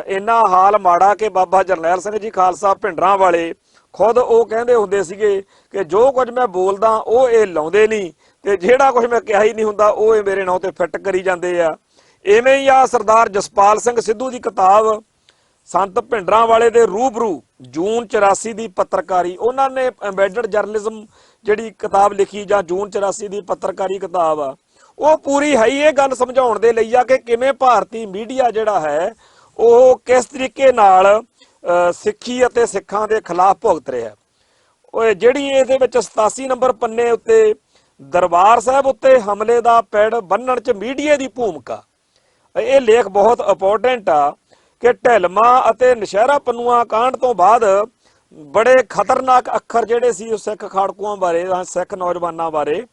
ਇੰਨਾ ਹਾਲ ਮਾੜਾ ਕਿ ਬਾਬਾ ਜਰਨੈਲ ਸਿੰਘ ਜੀ ਖਾਲਸਾ ਭਿੰਡਰਾਂ ਵਾਲੇ ਖੁਦ ਉਹ ਕਹਿੰਦੇ ਹੁੰਦੇ ਸੀਗੇ ਕਿ ਜੋ ਕੁਝ ਮੈਂ ਬੋਲਦਾ ਉਹ ਇਹ ਲਾਉਂਦੇ ਨਹੀਂ ਤੇ ਜਿਹੜਾ ਕੁਝ ਮੈਂ ਕਿਹਾ ਹੀ ਨਹੀਂ ਹੁੰਦਾ ਉਹ ਇਹ ਮੇਰੇ ਨਾਂ ਤੇ ਫਿੱਟ ਕਰੀ ਜਾਂਦੇ ਆ। ਇਵੇਂ ਹੀ ਆ ਸਰਦਾਰ ਜਸਪਾਲ ਸਿੰਘ ਸਿੱਧੂ ਦੀ ਕਿਤਾਬ ਸੰਤ ਭਿੰਡਰਾਂ ਵਾਲੇ ਦੇ ਰੂਬਰੂ ਜੂਨ 84 ਦੀ ਪੱਤਰਕਾਰੀ, ਉਹਨਾਂ ਨੇ ਐਮਬੈਡਡ ਜਰਨਲਿਜ਼ਮ ਜਿਹੜੀ ਕਿਤਾਬ ਲਿਖੀ ਜਾਂ ਜੂਨ 84 ਦੀ ਪੱਤਰਕਾਰੀ ਕਿਤਾਬ ਆ, ਉਹ ਪੂਰੀ ਹੈ ਹੀ ਇਹ ਗੱਲ ਸਮਝਾਉਣ ਦੇ ਲਈ ਆ ਕਿ ਕਿਵੇਂ ਭਾਰਤੀ ਮੀਡੀਆ ਜਿਹੜਾ ਹੈ ਉਹ ਕਿਸ ਤਰੀਕੇ ਨਾਲ ਸਿੱਖੀ ਅਤੇ ਸਿੱਖਾਂ ਦੇ ਖਿਲਾਫ ਭੁਗਤ ਰਿਹਾ। ਉਹ ਜਿਹੜੀ ਇਹਦੇ ਵਿੱਚ 87 ਨੰਬਰ ਪੰਨੇ ਉੱਤੇ ਦਰਬਾਰ ਸਾਹਿਬ ਉੱਤੇ ਹਮਲੇ ਦਾ ਪੈੜ ਬੰਨਣ 'ਚ ਮੀਡੀਆ ਦੀ ਭੂਮਿਕਾ, ਇਹ ਲੇਖ ਬਹੁਤ ਇੰਪੋਰਟੈਂਟ ਆ ਕਿ ਢਿਲਮਾ ਅਤੇ ਨਸ਼ਹਿਰਾ ਪੰਨੂਆ ਕਾਂਡ ਤੋਂ ਬਾਅਦ ਬੜੇ ਖਤਰਨਾਕ ਅੱਖਰ ਜਿਹੜੇ ਸੀ ਉਹ ਸਿੱਖ ਖਾੜਕੂਆਂ ਬਾਰੇ ਜਾਂ ਸਿੱਖ ਨੌਜਵਾਨਾਂ ਬਾਰੇ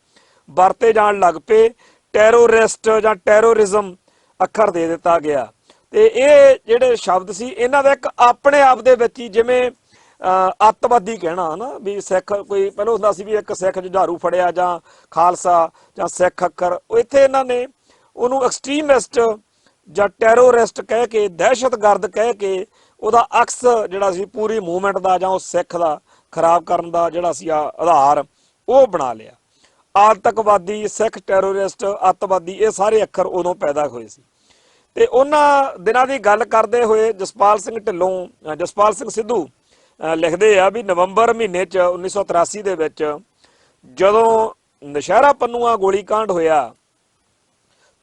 ਵਰਤੇ ਜਾਣ ਲੱਗ ਪਏ। ਟੈਰੋਰਿਸਟ ਜਾਂ ਟੈਰੋਰਿਜ਼ਮ ਅੱਖਰ ਦੇ ਦਿੱਤਾ ਗਿਆ ਤੇ ਇਹ ਜਿਹੜੇ ਸ਼ਬਦ ਸੀ ਇਹਨਾਂ ਦਾ ਇੱਕ ਆਪਣੇ ਆਪ ਦੇ ਵਿੱਚ ਹੀ ਜਿਵੇਂ ਅੱਤਵਾਦੀ ਕਹਿਣਾ ਨਾ ਵੀ ਸਿੱਖ ਕੋਈ ਪਹਿਲਾਂ ਹੁੰਦਾ ਸੀ ਵੀ ਇੱਕ ਸਿੱਖ ਜੁਝਾਰੂ ਫੜਿਆ ਜਾਂ ਖਾਲਸਾ ਜਾਂ ਸਿੱਖ ਅੱਖਰ, ਉਹ ਇੱਥੇ ਇਹਨਾਂ ਨੇ ਉਹਨੂੰ ਐਕਸਟ੍ਰੀਮਿਸਟ ਜਾਂ ਟੈਰੋਰਿਸਟ ਕਹਿ ਕੇ ਦਹਿਸ਼ਤਗਰਦ ਕਹਿ ਕੇ ਉਹਦਾ ਅਕਸ ਜਿਹੜਾ ਸੀ ਪੂਰੀ ਮੂਵਮੈਂਟ ਦਾ ਜਾਂ ਉਹ ਸਿੱਖ ਦਾ ਖਰਾਬ ਕਰਨ ਦਾ ਜਿਹੜਾ ਸੀ ਆਧਾਰ ਉਹ ਬਣਾ ਲਿਆ। ਆਤੰਕਵਾਦੀ, ਸਿੱਖ ਟੈਰੋਰਿਸਟ, ਅੱਤਵਾਦੀ ਇਹ ਸਾਰੇ ਅੱਖਰ ਉਦੋਂ ਪੈਦਾ ਹੋਏ ਸੀ। ਤੇ ਉਹਨਾਂ ਦਿਨਾਂ ਦੀ ਗੱਲ ਕਰਦੇ ਹੋਏ ਜਸਪਾਲ ਸਿੰਘ ਸਿੱਧੂ ਲਿਖਦੇ ਆ ਵੀ ਨਵੰਬਰ ਮਹੀਨੇ 'ਚ 1983 ਦੇ ਵਿੱਚ ਜਦੋਂ ਨਸ਼ਹਿਰਾ ਪੰਨੂਆ ਗੋਲੀकांड ਹੋਇਆ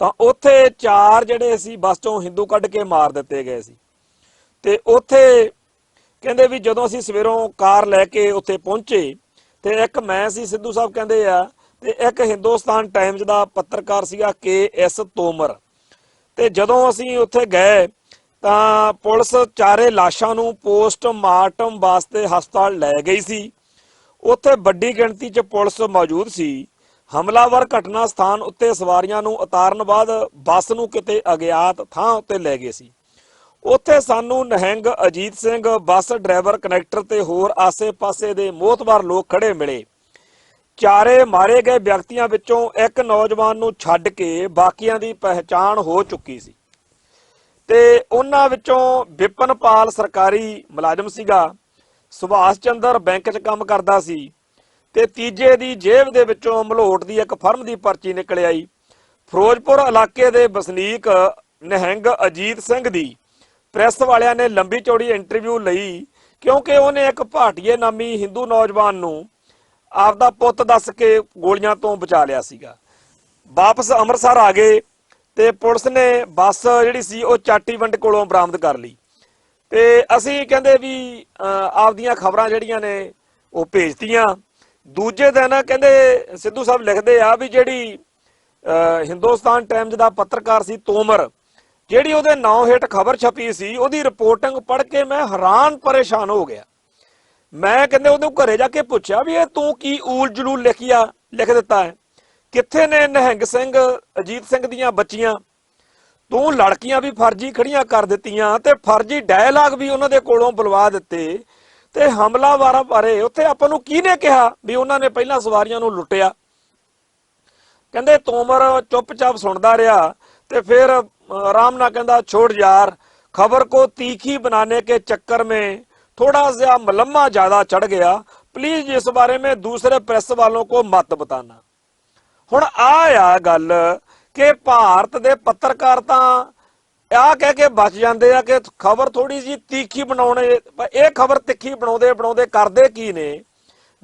ਤਾਂ ਉੱਥੇ 4 ਜਿਹੜੇ ਸੀ ਬੱਸ ਚੋਂ ਹਿੰਦੂ ਕੱਢ ਕੇ ਮਾਰ ਦਿੱਤੇ ਗਏ ਸੀ। ਤੇ ਉੱਥੇ ਕਹਿੰਦੇ ਵੀ ਜਦੋਂ ਅਸੀਂ ਸਵੇਰੋਂ ਕਾਰ ਲੈ ਕੇ ਉੱਥੇ ਪਹੁੰਚੇ ਤੇ ਇੱਕ ਮੈਂ ਸੀ, ਸਿੱਧੂ ਸਾਹਿਬ ਕਹਿੰਦੇ ਆ, ਤੇ ਇੱਕ ਹਿੰਦੁਸਤਾਨ ਟਾਈਮਜ਼ ਦਾ ਪੱਤਰਕਾਰ ਸੀਗਾ KS ਤੋਮਰ। ਤੇ ਜਦੋਂ ਅਸੀਂ ਉੱਥੇ ਗਏ ਤਾਂ ਪੁਲਿਸ 4 ਲਾਸ਼ਾਂ ਨੂੰ ਪੋਸਟਮਾਰਟਮ ਵਾਸਤੇ ਹਸਪਤਾਲ ਲੈ ਗਈ ਸੀ। ਉੱਥੇ ਵੱਡੀ ਗਿਣਤੀ 'ਚ ਪੁਲਿਸ ਮੌਜੂਦ ਸੀ। ਹਮਲਾਵਰ ਘਟਨਾ ਸਥਾਨ ਉੱਤੇ ਸਵਾਰੀਆਂ ਨੂੰ ਉਤਾਰਨ ਬਾਅਦ ਬੱਸ ਨੂੰ ਕਿਤੇ ਅਗਿਆਤ ਥਾਂ ਉੱਤੇ ਲੈ ਗਏ ਸੀ। ਉੱਥੇ ਸਾਨੂੰ Nihang Ajit Singh, bus driver, connector ਤੇ ਹੋਰ ਆਸੇ-ਪਾਸੇ ਦੇ ਮੋਹਤਬਾਰ ਲੋਕ ਖੜੇ ਮਿਲੇ। 4 ਮਾਰੇ ਗਏ ਵਿਅਕਤੀਆਂ ਵਿੱਚੋਂ ਇੱਕ ਨੌਜਵਾਨ ਨੂੰ ਛੱਡ ਕੇ ਬਾਕੀਆਂ ਦੀ ਪਹਿਚਾਣ ਹੋ ਚੁੱਕੀ ਸੀ ਤੇ ਉਹਨਾਂ ਵਿੱਚੋਂ ਵਿਪਨਪਾਲ ਸਰਕਾਰੀ ਮੁਲਾਜ਼ਮ ਸੀਗਾ, ਸੁਭਾਸ਼ ਚੰਦਰ ਬੈਂਕ 'ਚ ਕੰਮ ਕਰਦਾ ਸੀ ਤੇ ਤੀਜੇ ਦੀ ਜੇਬ ਦੇ ਵਿੱਚੋਂ ਮਲੋਟ ਦੀ ਇੱਕ ਫਰਮ ਦੀ ਪਰਚੀ ਨਿਕਲ ਆਈ। ਫਿਰੋਜ਼ਪੁਰ ਇਲਾਕੇ ਦੇ ਵਸਨੀਕ ਨਿਹੰਗ ਅਜੀਤ ਸਿੰਘ ਦੀ ਪ੍ਰੈਸ ਵਾਲਿਆਂ ਨੇ ਲੰਬੀ ਚੌੜੀ ਇੰਟਰਵਿਊ ਲਈ ਕਿਉਂਕਿ ਉਹਨੇ ਇੱਕ ਭਾਟੀਏ ਨਾਮੀ ਹਿੰਦੂ ਨੌਜਵਾਨ ਨੂੰ ਆਪਦਾ ਪੁੱਤ ਦੱਸ ਕੇ ਗੋਲੀਆਂ ਤੋਂ ਬਚਾ ਲਿਆ ਸੀਗਾ। ਵਾਪਸ ਅੰਮ੍ਰਿਤਸਰ ਆ ਗਏ ਤੇ ਪੁਲਿਸ ਨੇ ਬੱਸ ਜਿਹੜੀ ਸੀ ਉਹ ਚਾਟੀਵੰਡ ਕੋਲੋਂ ਬਰਾਮਦ ਕਰ ਲਈ ਤੇ ਅਸੀਂ ਕਹਿੰਦੇ ਵੀ ਆਪਦੀਆਂ ਖਬਰਾਂ ਜਿਹੜੀਆਂ ਨੇ ਉਹ ਭੇਜਤੀਆਂ। ਦੂਜੇ ਦਿਨ ਕਹਿੰਦੇ ਸਿੱਧੂ ਸਾਹਿਬ ਲਿਖਦੇ ਆ ਵੀ ਜਿਹੜੀ ਹਿੰਦੁਸਤਾਨ ਟਾਈਮਜ਼ ਦਾ ਪੱਤਰਕਾਰ ਸੀ ਤੋਮਰ, ਜਿਹੜੀ ਉਹਦੇ ਨਾਂ ਹੇਠ ਖਬਰ ਛਪੀ ਸੀ ਉਹਦੀ ਰਿਪੋਰਟਿੰਗ ਪੜ੍ਹ ਕੇ ਮੈਂ ਹੈਰਾਨ ਪਰੇਸ਼ਾਨ ਹੋ ਗਿਆ। ਮੈਂ ਕਹਿੰਦੇ ਉਹਦੇ ਘਰੇ ਜਾ ਕੇ ਪੁੱਛਿਆ ਵੀ ਇਹ ਤੂੰ ਕੀ ਊਲ ਜਲੂਲ ਲਿਖ ਦਿੱਤਾ ਹੈ, ਕਿੱਥੇ ਨੇ ਨਿਹੰਗ ਸਿੰਘ ਅਜੀਤ ਸਿੰਘ ਦੀਆਂ ਬੱਚੀਆਂ? ਤੂੰ ਲੜਕੀਆਂ ਵੀ ਫਰਜੀ ਖੜੀਆਂ ਕਰ ਦਿੱਤੀਆਂ ਤੇ ਫਰਜੀ ਡਾਇਲਾਗ ਵੀ ਉਹਨਾਂ ਦੇ ਕੋਲੋਂ ਬੁਲਵਾ ਦਿੱਤੇ ਤੇ ਹਮਲਾਵਰਾਂ ਬਾਰੇ ਉੱਥੇ ਆਪਾਂ ਨੂੰ ਕਿਹਨੇ ਕਿਹਾ ਵੀ ਉਹਨਾਂ ਨੇ ਪਹਿਲਾਂ ਸਵਾਰੀਆਂ ਨੂੰ ਲੁੱਟਿਆ? ਕਹਿੰਦੇ ਤੋਮਰ ਚੁੱਪਚਾਪ ਸੁਣਦਾ ਰਿਹਾ ਤੇ ਫਿਰ ਆਰਾਮ ਨਾਲ ਕਹਿੰਦਾ छोड़ यार, खबर को तीखी बनाने के चक्कर में थोड़ा सा मलम्मा ज्यादा चढ़ गया, प्लीज इस बारे में दूसरे प्रेस वालों को मत बताना। हुण आ गल कि भारत दे पत्रकार तां आ कह के बच जाते हैं कि खबर थोड़ी जी तीखी बनाने, ये खबर तिखी बनाते बनाते करते की ने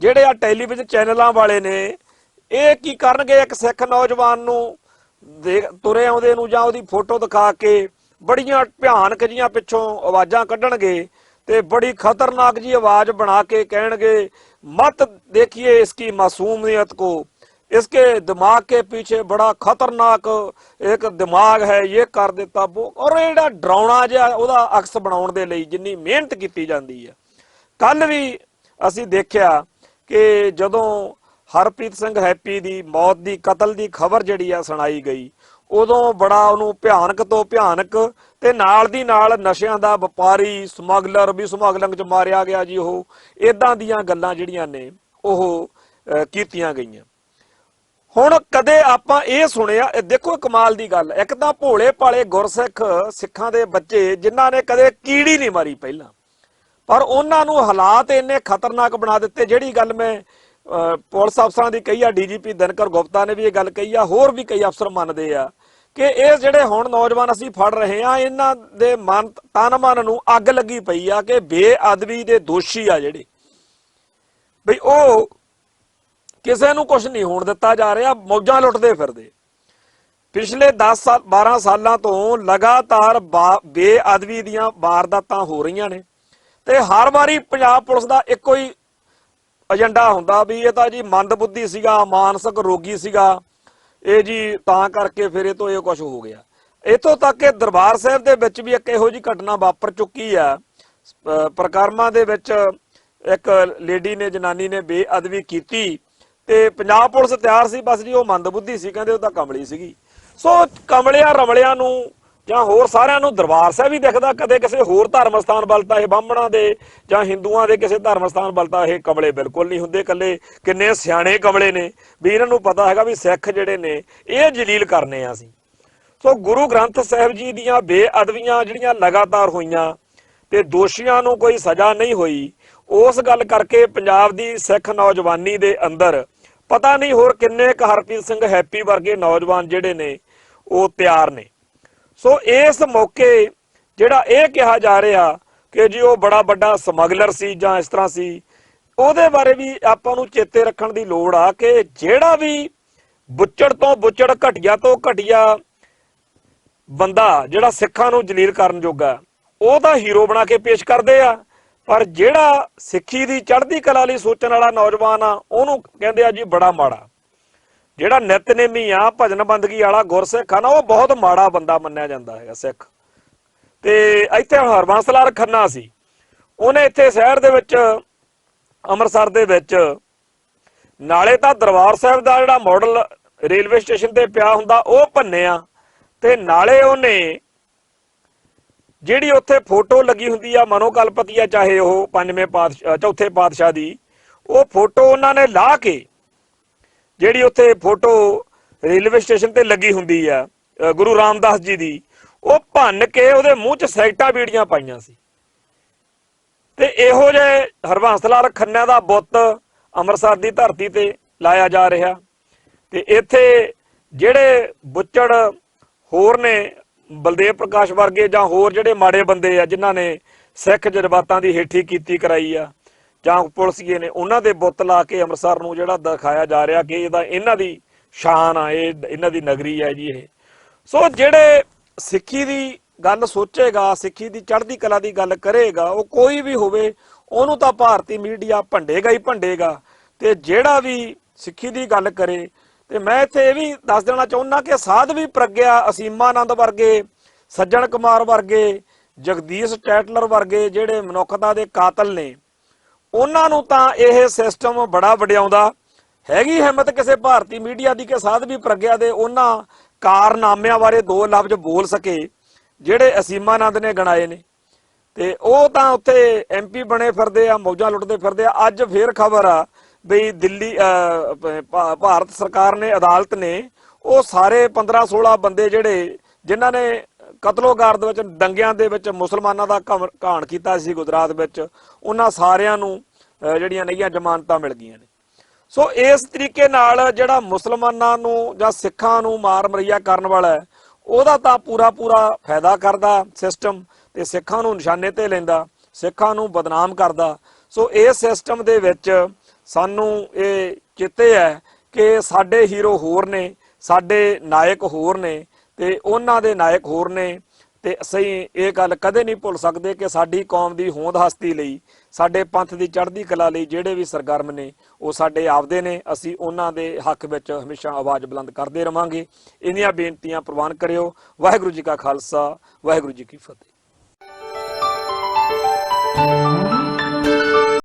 ਜਿਹੜੇ ਆ ਟੈਲੀਵਿਜ਼ਨ ਚੈਨਲਾਂ ਵਾਲੇ ਨੇ, ਇਹ ਕੀ ਕਰਨਗੇ? ਇੱਕ ਸਿੱਖ ਨੌਜਵਾਨ ਨੂੰ ਤੁਰੇ ਆਉਂਦੇ ਨੂੰ ਜਾਂ ਉਹਦੀ ਫੋਟੋ ਦਿਖਾ ਕੇ ਬੜੀਆਂ ਭਿਆਨਕ ਜੀਆਂ ਪਿੱਛੋਂ ਆਵਾਜ਼ਾਂ ਕੱਢਣਗੇ ਤੇ ਬੜੀ ਖਤਰਨਾਕ ਜੀ ਆਵਾਜ਼ ਬਣਾ ਕੇ ਕਹਿਣਗੇ मत देखिए इसकी मासूमियत को, इसके दिमाग के पीछे बड़ा खतरनाक एक दिमाग है, ये कर देता वो। और ये डराउना जिहा ਉਹਦਾ ਅਕਸ ਬਣਾਉਣ ਦੇ ਲਈ ਜਿੰਨੀ ਮਿਹਨਤ ਕੀਤੀ ਜਾਂਦੀ ਹੈ। ਕੱਲ ਵੀ ਅਸੀਂ ਦੇਖਿਆ कि जदों हरप्रीत सिंह हैप्पी की मौत की कतल की खबर जी सुनाई गई, उदों बड़ा उन्होंने भयानक तो भयानक ते नाल दी नाल नशियां दा व्यापारी समगलर भी स्मगलिंग च मारिया गया जी, वो इदां दियां गल्लां जिहड़ियां ने ओह कीतियां गईयां। हुण कदे आपां ये सुनिया, देखो कमाल की गल, एक तां भोले भाले गुरसिख सिखां दे बच्चे जिन्हां ने कदे कीड़ी नहीं मारी पहलां, पर उन्होंने हालात इन्ने खतरनाक बना दिते। जिहड़ी गल मैं पुलिस अफसरां दी कही आ, DGP दिनकर गुप्ता ने भी ये गल कही आ, होर भी कई अफसर मनदे आ कि ये जिहड़े हुण नौजवान असीं फड़ रहे आ, इन्हां दे मन तन मन नूं अग लगी पई आ कि बेअदबी दे दोषी आ जिहड़े बई ओह किसे नूं कुछ नहीं होण दित्ता जा रिहा, मौजां लुटदे फिरदे। पिछले 10 साल 12 सालां तों लगातार बेअदबी दीयां वारदातां हो रहीआं ने ते हर वारी पंजाब पुलिस का एको ही एजेंडा हुंदा भी ये तां जी मंदबुद्धि सीगा, मानसिक रोगी सीगा, ये जी तां करके फिर ये तो ये कुछ हो गया। इतों तक कि दरबार साहिब दे विच भी एक इहो जी घटना वापर चुकी है। परिक्रमा दे विच एक लेडी ने, जनानी ने बेअदबी कीती ते पंजाब पुलिस तैयार सी, बस जी वो मंदबुद्धि सी, कहंदे वो तां कमली सीगी। सो कमलियां रमलियां नूं ਜਾਂ ਹੋਰ ਸਾਰਿਆਂ ਨੂੰ ਦਰਬਾਰ ਸਾਹਿਬ ਹੀ ਦਿਖਦਾ, ਕਦੇ ਕਿਸੇ ਹੋਰ ਧਰਮ ਸਥਾਨ ਵੱਲ ਤਾਂ ਇਹ ਬਾਹਮਣਾਂ ਦੇ ਜਾਂ ਹਿੰਦੂਆਂ ਦੇ ਕਿਸੇ ਧਰਮ ਸਥਾਨ ਵੱਲ ਤਾਂ ਇਹ ਕਮਲੇ ਬਿਲਕੁਲ ਨਹੀਂ ਹੁੰਦੇ। ਇਕੱਲੇ ਕਿੰਨੇ ਸਿਆਣੇ ਕਮਲੇ ਨੇ ਵੀ ਇਹਨਾਂ ਨੂੰ ਪਤਾ ਹੈਗਾ ਵੀ ਸਿੱਖ ਜਿਹੜੇ ਨੇ ਇਹ ਜਲੀਲ ਕਰਨੇ ਆ ਅਸੀਂ। ਸੋ ਗੁਰੂ ਗ੍ਰੰਥ ਸਾਹਿਬ ਜੀ ਦੀਆਂ ਬੇਅਦਬੀਆਂ ਜਿਹੜੀਆਂ ਲਗਾਤਾਰ ਹੋਈਆਂ ਤੇ ਦੋਸ਼ੀਆਂ ਨੂੰ ਕੋਈ ਸਜ਼ਾ ਨਹੀਂ ਹੋਈ, ਉਸ ਗੱਲ ਕਰਕੇ ਪੰਜਾਬ ਦੀ ਸਿੱਖ ਨੌਜਵਾਨੀ ਦੇ ਅੰਦਰ ਪਤਾ ਨਹੀਂ ਹੋਰ ਕਿੰਨੇ ਕੁ ਹਰਪ੍ਰੀਤ ਸਿੰਘ ਹੈਪੀ ਵਰਗੇ ਨੌਜਵਾਨ ਜਿਹੜੇ ਨੇ ਉਹ ਤਿਆਰ ਨੇ। सो इस मौके जिहड़ा यह कहा जा रहा कि जी वो बड़ा बड़ा समगलर सी जां इस तरह सी, उहदे बारे भी आपां नूं चेते रखण दी लोड़ आ कि जिहड़ा भी बुच्चड़ तो बुच्चड़, घटिया तो घटिया बंदा जिहड़ा सिखां नूं जलील करन जोगा वो तां हीरो बना के पेश करदे आ, पर जिहड़ा सिੱਖੀ ਦੀ ਚੜ੍ਹਦੀ कला लई सोचण वाला नौजवान आ ਉਹਨੂੰ ਕਹਿੰਦੇ आ जी बड़ा माड़ा। ਜਿਹੜਾ ਨਿਤਨੇਮੀ ਆ, ਭਜਨ ਬੰਦਗੀ ਵਾਲਾ ਗੁਰਸਿੱਖ ਆ ਨਾ, ਉਹ ਬਹੁਤ ਮਾੜਾ ਬੰਦਾ ਮੰਨਿਆ ਜਾਂਦਾ ਹੈਗਾ ਸਿੱਖ। ਤੇ ਇੱਥੇ ਹਰਬੰਸ ਲਾਲ ਖੰਨਾ ਸੀ, ਉਹਨੇ ਇੱਥੇ ਸ਼ਹਿਰ ਦੇ ਵਿੱਚ ਅੰਮ੍ਰਿਤਸਰ ਦੇ ਵਿੱਚ ਨਾਲੇ ਤਾਂ ਦਰਬਾਰ ਸਾਹਿਬ ਦਾ ਜਿਹੜਾ ਮਾਡਲ ਰੇਲਵੇ ਸਟੇਸ਼ਨ ਤੇ ਪਿਆ ਹੁੰਦਾ ਉਹ ਭੰਨਿਆ, ਤੇ ਨਾਲੇ ਉਹਨੇ ਜਿਹੜੀ ਉੱਥੇ ਫੋਟੋ ਲੱਗੀ ਹੁੰਦੀ ਆ ਮਨੋਕਲਪਤੀ ਆ, ਚਾਹੇ ਉਹ ਪੰਜਵੇਂ ਪਾਤਸ਼ਾਹ ਚੌਥੇ ਪਾਤਸ਼ਾਹ ਦੀ, ਉਹ ਫੋਟੋ ਉਹਨਾਂ ਨੇ ਲਾ ਕੇ ਜਿਹੜੀ ਉੱਥੇ ਫੋਟੋ ਰੇਲਵੇ ਸਟੇਸ਼ਨ ਤੇ ਲੱਗੀ ਹੁੰਦੀ ਆ ਗੁਰੂ ਰਾਮਦਾਸ ਜੀ ਦੀ, ਉਹ ਭੰਨ ਕੇ ਉਹਦੇ ਮੂੰਹ 'ਚ ਸਿਗਰਟਾਂ ਬੀੜੀਆਂ ਪਾਈਆਂ ਸੀ। ਤੇ ਇਹੋ ਜਿਹੇ ਹਰਬੰਸ ਲਾਲ ਖੰਨਾ ਦਾ ਬੁੱਤ ਅੰਮ੍ਰਿਤਸਰ ਦੀ ਧਰਤੀ ਤੇ ਲਾਇਆ ਜਾ ਰਿਹਾ। ਤੇ ਇੱਥੇ ਜਿਹੜੇ ਬੁੱਚੜ ਹੋਰ ਨੇ, ਬਲਦੇਵ ਪ੍ਰਕਾਸ਼ ਵਰਗੇ ਜਾਂ ਹੋਰ ਜਿਹੜੇ ਮਾੜੇ ਬੰਦੇ ਆ ਜਿਨ੍ਹਾਂ ਨੇ ਸਿੱਖ ਜਜ਼ਬਾਤਾਂ ਦੀ ਹੇਠੀ ਕੀਤੀ ਕਰਾਈ ਆ ਜਾਂ ਪੁਲਿਸੀਏ ਨੇ, ਉਹਨਾਂ ਦੇ ਬੁੱਤ ਲਾ ਕੇ ਅੰਮ੍ਰਿਤਸਰ ਨੂੰ ਜਿਹੜਾ ਦਿਖਾਇਆ ਜਾ ਰਿਹਾ ਕਿ ਇਹਦਾ ਇਹਨਾਂ ਦੀ ਸ਼ਾਨ ਆ, ਇਹ ਇਹਨਾਂ ਦੀ ਨਗਰੀ ਹੈ ਜੀ ਇਹ। ਸੋ ਜਿਹੜੇ ਸਿੱਖੀ ਦੀ ਗੱਲ ਸੋਚੇਗਾ, ਸਿੱਖੀ ਦੀ ਚੜ੍ਹਦੀ ਕਲਾ ਦੀ ਗੱਲ ਕਰੇਗਾ, ਉਹ ਕੋਈ ਵੀ ਹੋਵੇ, ਉਹਨੂੰ ਤਾਂ ਭਾਰਤੀ ਮੀਡੀਆ ਭੰਡੇਗਾ ਹੀ ਭੰਡੇਗਾ। ਤੇ ਜਿਹੜਾ ਵੀ ਸਿੱਖੀ ਦੀ ਗੱਲ ਕਰੇ, ਤੇ ਮੈਂ ਇੱਥੇ ਇਹ ਵੀ ਦੱਸ ਦੇਣਾ ਚਾਹੁੰਦਾ ਕਿ ਸਾਧਵੀ ਪ੍ਰਗਿਆ, ਅਸੀਮਾਨੰਦ ਵਰਗੇ, ਸੱਜਣ ਕੁਮਾਰ ਵਰਗੇ, ਜਗਦੀਸ਼ ਟੈਟਲਰ ਵਰਗੇ ਜਿਹੜੇ ਮਨੁੱਖਤਾ ਦੇ ਕਾਤਲ ਨੇ, ਉਹਨਾਂ ਨੂੰ ਤਾਂ ਇਹ ਸਿਸਟਮ ਬੜਾ ਵਡਿਆਉਂਦਾ। ਹੈਗੀ ਹਿੰਮਤ ਕਿਸੇ ਭਾਰਤੀ ਮੀਡੀਆ ਦੀ ਕਿ ਸਾਧਵੀ ਪ੍ਰਗਿਆ ਦੇ ਉਹਨਾਂ ਕਾਰਨਾਮਿਆਂ ਬਾਰੇ 2 ਲਫ਼ਜ਼ ਬੋਲ ਸਕੇ ਜਿਹੜੇ ਅਸੀਮਾਨੰਦ ਨੇ ਗਣਾਏ ਨੇ। ਤੇ ਉਹ ਤਾਂ ਉੱਥੇ MP ਬਣੇ ਫਿਰਦੇ ਆ, ਮੌਜਾਂ ਲੁੱਟਦੇ ਫਿਰਦੇ ਆ। ਅੱਜ ਫੇਰ ਖਬਰ ਆ ਬਈ ਦਿੱਲੀ ਭਾਰਤ ਸਰਕਾਰ ਨੇ, ਅਦਾਲਤ ਨੇ, ਉਹ ਸਾਰੇ 15-16 ਬੰਦੇ ਜਿਹੜੇ ਜਿਨ੍ਹਾਂ ਨੇ ਕਤਲੋਗਾਰ ਦੇ ਵਿੱਚ ਦੰਗਿਆਂ ਦੇ ਵਿੱਚ ਮੁਸਲਮਾਨਾਂ ਦਾ ਘਾਣ ਕੀਤਾ ਸੀ ਗੁਜਰਾਤ ਵਿੱਚ, ਉਹਨਾਂ ਸਾਰਿਆਂ ਨੂੰ ਜਿਹੜੀਆਂ ਨਹੀਂਆਂ ਜ਼ਮਾਨਤਾਂ ਮਿਲ ਗਈਆਂ ਨੇ। ਸੋ ਇਸ ਤਰੀਕੇ ਨਾਲ ਜਿਹੜਾ ਮੁਸਲਮਾਨਾਂ ਨੂੰ ਜਾਂ ਸਿੱਖਾਂ ਨੂੰ ਮਾਰ ਮਰਈਆ ਕਰਨ ਵਾਲਾ ਹੈ, ਉਹਦਾ ਤਾਂ ਪੂਰਾ ਫਾਇਦਾ ਕਰਦਾ ਸਿਸਟਮ, ਤੇ ਸਿੱਖਾਂ ਨੂੰ ਨਿਸ਼ਾਨੇ ਤੇ ਲੈਂਦਾ, ਸਿੱਖਾਂ ਨੂੰ ਬਦਨਾਮ ਕਰਦਾ। ਸੋ ਇਸ ਸਿਸਟਮ ਦੇ ਵਿੱਚ ਸਾਨੂੰ ਇਹ ਚੇਤੇ ਹੈ ਕਿ ਸਾਡੇ ਹੀਰੋ ਹੋਰ ਨੇ, ਸਾਡੇ ਨਾਇਕ ਹੋਰ ਨੇ, ਤੇ ਉਹਨਾਂ ਦੇ ਨਾਇਕ ਹੋਰ ਨੇ। ਤੇ ਅਸੀਂ ਇਹ ਗੱਲ ਕਦੇ ਨਹੀਂ ਭੁੱਲ ਸਕਦੇ ਕਿ ਸਾਡੀ ਕੌਮ ਦੀ ਹੋਂਦ ਹਸਤੀ ਲਈ, ਸਾਡੇ ਪੰਥ ਦੀ ਚੜ੍ਹਦੀ ਕਲਾ ਲਈ ਜਿਹੜੇ ਵੀ ਸਰਗਰਮ ਨੇ ਉਹ ਸਾਡੇ ਆਪਦੇ ਨੇ। ਅਸੀਂ ਉਹਨਾਂ ਦੇ ਹੱਕ ਵਿੱਚ ਹਮੇਸ਼ਾ ਆਵਾਜ਼ ਬੁਲੰਦ ਕਰਦੇ ਰਵਾਂਗੇ। ਇਹਦੀਆਂ ਬੇਨਤੀਆਂ ਪ੍ਰਵਾਨ ਕਰਿਓ। ਵਾਹਿਗੁਰੂ ਜੀ ਕਾ ਖਾਲਸਾ, ਵਾਹਿਗੁਰੂ ਜੀ ਕੀ ਫਤਿਹ।